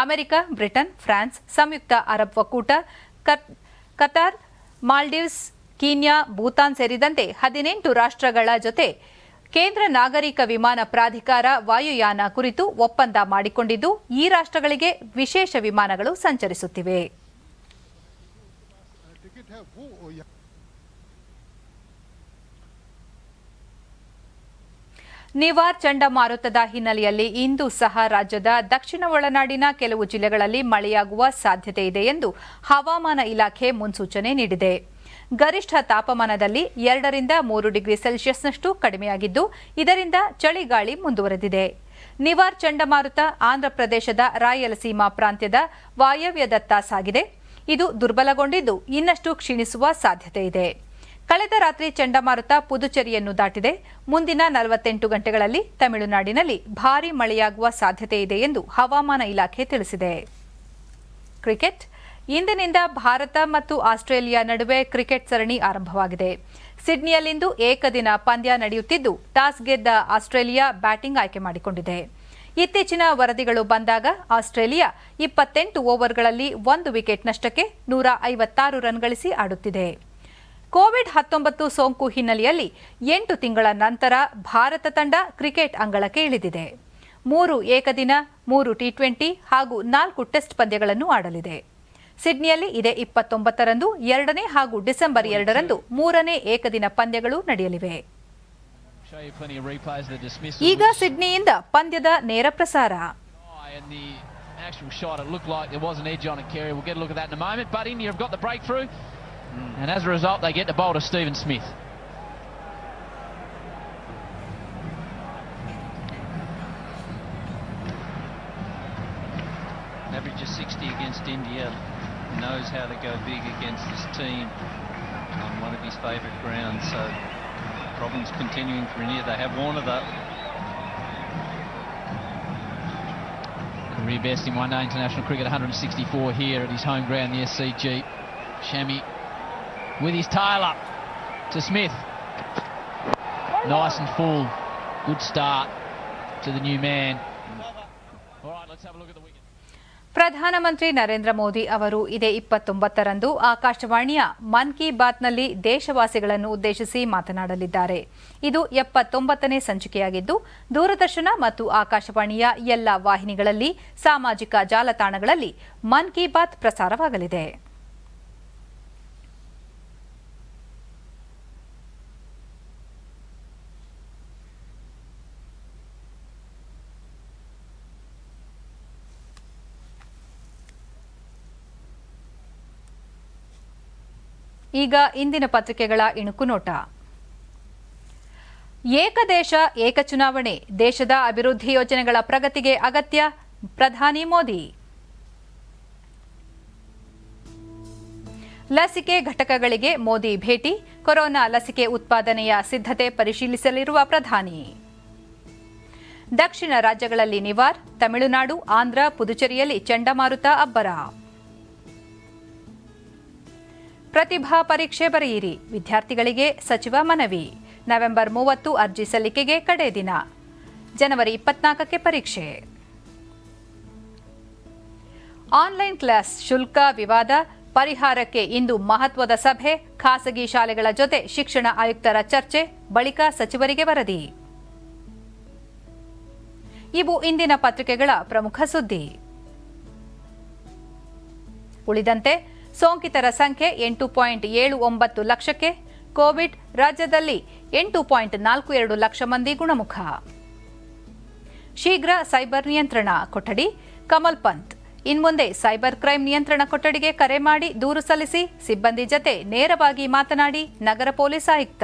ಅಮೆರಿಕ, ಬ್ರಿಟನ್, ಫ್ರಾನ್ಸ್, ಸಂಯುಕ್ತ ಅರಬ್ ಒಕ್ಕೂಟ, ಕತಾರ್, ಮಾಲ್ಡೀವ್ಸ್, ಕೀನ್ಯಾ, ಭೂತಾನ್ ಸೇರಿದಂತೆ 18 ರಾಷ್ಟ್ರಗಳ ಜೊತೆ ಕೇಂದ್ರ ನಾಗರಿಕ ವಿಮಾನ ಪ್ರಾಧಿಕಾರ ವಾಯುಯಾನ ಕುರಿತು ಒಪ್ಪಂದ ಮಾಡಿಕೊಂಡಿದ್ದು, ಈ ರಾಷ್ಟ್ರಗಳಿಗೆ ವಿಶೇಷ ವಿಮಾನಗಳು ಸಂಚರಿಸುತ್ತಿವೆ. ನಿವಾರ್ ಚಂಡಮಾರುತದ ಹಿನ್ನೆಲೆಯಲ್ಲಿ ಇಂದು ಸಹ ರಾಜ್ಯದ ದಕ್ಷಿಣ ಒಳನಾಡಿನ ಕೆಲವು ಜಿಲ್ಲೆಗಳಲ್ಲಿ ಮಳೆಯಾಗುವ ಸಾಧ್ಯತೆ ಇದೆ ಎಂದು ಹವಾಮಾನ ಇಲಾಖೆ ಮುನ್ಸೂಚನೆ ನೀಡಿದೆ. ಗರಿಷ್ಠ ತಾಪಮಾನದಲ್ಲಿ 2 ರಿಂದ 3 ಡಿಗ್ರಿ ಸೆಲ್ಸಿಯಸ್ನಷ್ಟು ಕಡಿಮೆಯಾಗಿದ್ದು, ಇದರಿಂದ ಚಳಿಗಾಳಿ ಮುಂದುವರೆದಿದೆ. ನಿವಾರ್ ಚಂಡಮಾರುತ ಆಂಧ್ರಪ್ರದೇಶದ ರಾಯಲಸೀಮಾ ಪ್ರಾಂತ್ಯದ ವಾಯವ್ಯದತ್ತ ಸಾಗಿದೆ. ಇದು ದುರ್ಬಲಗೊಂಡಿದ್ದು ಇನ್ನಷ್ಟು ಕ್ಷೀಣಿಸುವ ಸಾಧ್ಯತೆ ಇದೆ. ಕಳೆದ ರಾತ್ರಿ ಚಂಡಮಾರುತ ಪುದುಚೇರಿಯನ್ನು ದಾಟಿದೆ. ಮುಂದಿನ 48 ಗಂಟೆಗಳಲ್ಲಿ ತಮಿಳುನಾಡಿನಲ್ಲಿ ಭಾರೀ ಮಳೆಯಾಗುವ ಸಾಧ್ಯತೆ ಇದೆ ಎಂದು ಹವಾಮಾನ ಇಲಾಖೆ ತಿಳಿಸಿದೆ. ಕ್ರಿಕೆಟ್. ಇಂದಿನಿಂದ ಭಾರತ ಮತ್ತು ಆಸ್ಟ್ರೇಲಿಯಾ ನಡುವೆ ಕ್ರಿಕೆಟ್ ಸರಣಿ ಆರಂಭವಾಗಿದೆ. ಸಿಡ್ನಿಯಲ್ಲಿಂದು ಏಕದಿನ ಪಂದ್ಯ ನಡೆಯುತ್ತಿದ್ದು, ಟಾಸ್ ಗೆದ್ದ ಆಸ್ಟ್ರೇಲಿಯಾ ಬ್ಯಾಟಿಂಗ್ ಆಯ್ಕೆ ಮಾಡಿಕೊಂಡಿದೆ. ಇತ್ತೀಚಿನ ವರದಿಗಳು ಬಂದಾಗ ಆಸ್ಟ್ರೇಲಿಯಾ 28 ಓವರ್ಗಳಲ್ಲಿ 1 ವಿಕೆಟ್ ನಷ್ಟಕ್ಕೆ 156 ರನ್ ಗಳಿಸಿ ಆಡುತ್ತಿದೆ. ಕೋವಿಡ್-19 ಸೋಂಕು ಹಿನ್ನೆಲೆಯಲ್ಲಿ 8 ತಿಂಗಳ ನಂತರ ಭಾರತ ತಂಡ ಕ್ರಿಕೆಟ್ ಅಂಗಳಕ್ಕೆ ಇಳಿದಿದೆ. 3 ಏಕದಿನ, 3 ಟಿ20 ಹಾಗೂ 4 ಟೆಸ್ಟ್ ಪಂದ್ಯಗಳನ್ನು ಆಡಲಿದೆ. ಸಿಡ್ನಿಯಲ್ಲಿ ಇದೇ 29ರಂದು 2ನೇ ಹಾಗೂ ಡಿಸೆಂಬರ್ 2ರಂದು 3ನೇ ಏಕದಿನ ಪಂದ್ಯಗಳು ನಡೆಯಲಿವೆ. ಈಗ ಸಿಡ್ನಿಯಿಂದ ಪಂದ್ಯದ ನೇರ ಪ್ರಸಾರ. And as a result, they get the bowl to Stephen Smith. Average of 60 against India. Knows how to go big against this team on one of his favourite grounds. So problems continuing for India. They have Warner though. Career best in one-day international cricket, 164 here at his home ground, the SCG. Shami with his tail up to Smith. Nice and full. Good start to the new man. All right, let's have a look at the wicket. ಪ್ರಧಾನಮಂತ್ರಿ ನರೇಂದ್ರ ಮೋದಿ ಅವರು ಇದೇ 29ರಂದು ಆಕಾಶವಾಣಿಯ ಮನ್ ಕಿ ಬಾತ್ನಲ್ಲಿ ದೇಶವಾಸಿಗಳನ್ನು ಉದ್ದೇಶಿಸಿ ಮಾತನಾಡಲಿದ್ದಾರೆ. ಇದು 79ನೇ ಸಂಚಿಕೆಯಾಗಿದ್ದು, ದೂರದರ್ಶನ ಮತ್ತು ಆಕಾಶವಾಣಿಯ ಎಲ್ಲ ವಾಹಿನಿಗಳಲ್ಲಿ, ಸಾಮಾಜಿಕ ಜಾಲತಾಣಗಳಲ್ಲಿ ಮನ್ ಕಿ ಬಾತ್ ಪ್ರಸಾರವಾಗಲಿದೆ. ಈಗ ಇಂದಿನ ಪತ್ರಿಕೆಗಳ ಇಣುಕು ನೋಟ. ಏಕದೇಶ ಏಕ ಚುನಾವಣೆ, ದೇಶದ ಅಭಿವೃದ್ಧಿ ಯೋಜನೆಗಳ ಪ್ರಗತಿಗೆ ಅಗತ್ಯ, ಪ್ರಧಾನಿ ಮೋದಿ. ಲಸಿಕೆ ಘಟಕಗಳಿಗೆ ಮೋದಿ ಭೇಟಿ, ಕೊರೋನಾ ಲಸಿಕೆ ಉತ್ಪಾದನೆಯ ಸಿದ್ಧತೆ ಪರಿಶೀಲಿಸಲಿರುವ ಪ್ರಧಾನಿ. ದಕ್ಷಿಣ ರಾಜ್ಯಗಳಲ್ಲಿ ನಿವಾರ್, ತಮಿಳುನಾಡು, ಆಂಧ್ರ, ಪುದುಚೇರಿಯಲ್ಲಿ ಚಂಡಮಾರುತ ಅಬ್ಬರ. ಪ್ರತಿಭಾ ಪರೀಕ್ಷೆ ಬರೆಯಿರಿ, ವಿದ್ಯಾರ್ಥಿಗಳಿಗೆ ಸಚಿವ ಮನವಿ. ನವೆಂಬರ್ 30 ಅರ್ಜಿ ಸಲ್ಲಿಕೆಗೆ ಕಡೆ ದಿನ. ಜನವರಿ 24ಕ್ಕೆ ಪರೀಕ್ಷೆ. ಆನ್ಲೈನ್ ಕ್ಲಾಸ್ ಶುಲ್ಕ ವಿವಾದ ಪರಿಹಾರಕ್ಕೆ ಇಂದು ಮಹತ್ವದ ಸಭೆ, ಖಾಸಗಿ ಶಾಲೆಗಳ ಜೊತೆ ಶಿಕ್ಷಣ ಆಯುಕ್ತರ ಚರ್ಚೆ, ಬಳಿಕ ಸಚಿವರಿಗೆ ವರದಿ. ಇವು ಇಂದಿನ ಪತ್ರಿಕೆಗಳ ಪ್ರಮುಖ ಸುದ್ದಿ. ಉಳಿದಂತೆ ಸೋಂಕಿತರ ಸಂಖ್ಯೆ 8.79 ಲಕ್ಷಕ್ಕೆ, ಕೋವಿಡ್ ರಾಜ್ಯದಲ್ಲಿ 8.42 ಲಕ್ಷ ಮಂದಿ ಗುಣಮುಖ. ಶೀಘ್ರ ಸೈಬರ್ ನಿಯಂತ್ರಣ ಕೊಠಡಿ, ಕಮಲ್ ಪಂತ್. ಇನ್ಮುಂದೆ ಸೈಬರ್ ಕ್ರೈಂ ನಿಯಂತ್ರಣ ಕೊಠಡಿಗೆ ಕರೆ ಮಾಡಿ ದೂರು ಸಲ್ಲಿಸಿ, ಸಿಬ್ಬಂದಿ ಜತೆ ನೇರವಾಗಿ ಮಾತನಾಡಿ ನಗರ ಪೊಲೀಸ್ ಆಯುಕ್ತ.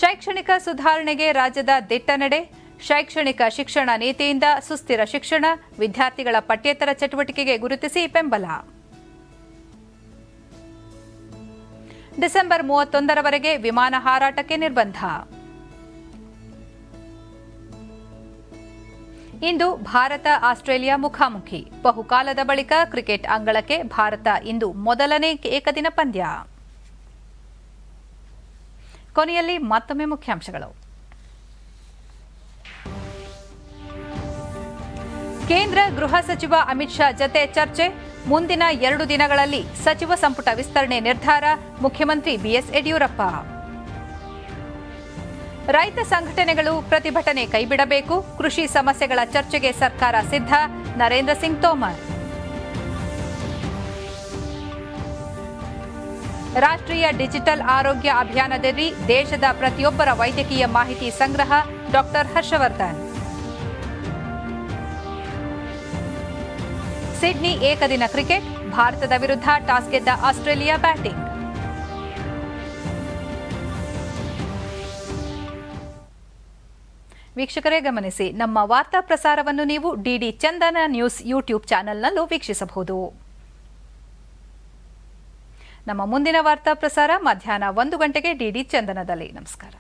ಶೈಕ್ಷಣಿಕ ಸುಧಾರಣೆಗೆ ರಾಜ್ಯದ ದಿಟ್ಟ ನಡೆ, ಶೈಕ್ಷಣಿಕ ಶಿಕ್ಷಣ ನೀತಿಯಿಂದ ಸುಸ್ಥಿರ ಶಿಕ್ಷಣ, ವಿದ್ಯಾರ್ಥಿಗಳ ಪಠ್ಯೇತರ ಚಟುವಟಿಕೆಗೆ ಗುರುತಿಸಿ ಬೆಂಬಲ. ಡಿಸೆಂಬರ್ 31ರವರೆಗೆ ವಿಮಾನ ಹಾರಾಟಕ್ಕೆ ನಿರ್ಬಂಧ. ಇಂದು ಭಾರತ ಆಸ್ಟ್ರೇಲಿಯಾ ಮುಖಾಮುಖಿ, ಬಹುಕಾಲದ ಬಳಿಕ ಕ್ರಿಕೆಟ್ ಅಂಗಳಕ್ಕೆ ಭಾರತ ಇಂದು ಮೊದಲನೇ ಏಕದಿನ ಪಂದ್ಯ. ಕೊನೆಯಲ್ಲಿ ಮತ್ತೊಮ್ಮೆ ಮುಖ್ಯಾಂಶಗಳು. ಕೇಂದ್ರ ಗೃಹ ಸಚಿವ ಅಮಿತ್ ಶಾ ಜತೆ ಚರ್ಚೆ, ಮುಂದಿನ 2 ದಿನಗಳಲ್ಲಿ ಸಚಿವ ಸಂಪುಟ ವಿಸ್ತರಣೆ ನಿರ್ಧಾರ, ಮುಖ್ಯಮಂತ್ರಿ ಬಿಎಸ್ ಯಡಿಯೂರಪ್ಪ. ರೈತ ಸಂಘಟನೆಗಳು ಪ್ರತಿಭಟನೆ ಕೈಬಿಡಬೇಕು, ಕೃಷಿ ಸಮಸ್ಯೆಗಳ ಚರ್ಚೆಗೆ ಸರ್ಕಾರ ಸಿದ್ಧ, ನರೇಂದ್ರ ಸಿಂಗ್ ತೋಮರ್. ರಾಷ್ಟ್ರೀಯ ಡಿಜಿಟಲ್ ಆರೋಗ್ಯ ಅಭಿಯಾನದಡಿ ದೇಶದ ಪ್ರತಿಯೊಬ್ಬರ ವೈದ್ಯಕೀಯ ಮಾಹಿತಿ ಸಂಗ್ರಹ, ಡಾಕ್ಟರ್ ಹರ್ಷವರ್ಧನ್. ಸಿಡ್ನಿ ಏಕದಿನ ಕ್ರಿಕೆಟ್, ಭಾರತದ ವಿರುದ್ಧ ಟಾಸ್ ಗೆದ್ದ ಆಸ್ಟ್ರೇಲಿಯಾ ಬ್ಯಾಟಿಂಗ್. ವೀಕ್ಷಕರೇ ಗಮನಿಸಿ, ನಮ್ಮ ವಾರ್ತಾ ಪ್ರಸಾರವನ್ನು ನೀವು ಡಿಡಿ ಚಂದನ ನ್ಯೂಸ್ ಯೂಟ್ಯೂಬ್ ಚಾನೆಲ್ನಲ್ಲೂ ವೀಕ್ಷಿಸಬಹುದು. ನಮ್ಮ ಮುಂದಿನ ವಾರ್ತಾ ಪ್ರಸಾರ ಮಧ್ಯಾಹ್ನ 1 ಗಂಟೆಗೆ ಡಿಡಿ ಚಂದನದಲ್ಲಿ. ನಮಸ್ಕಾರ.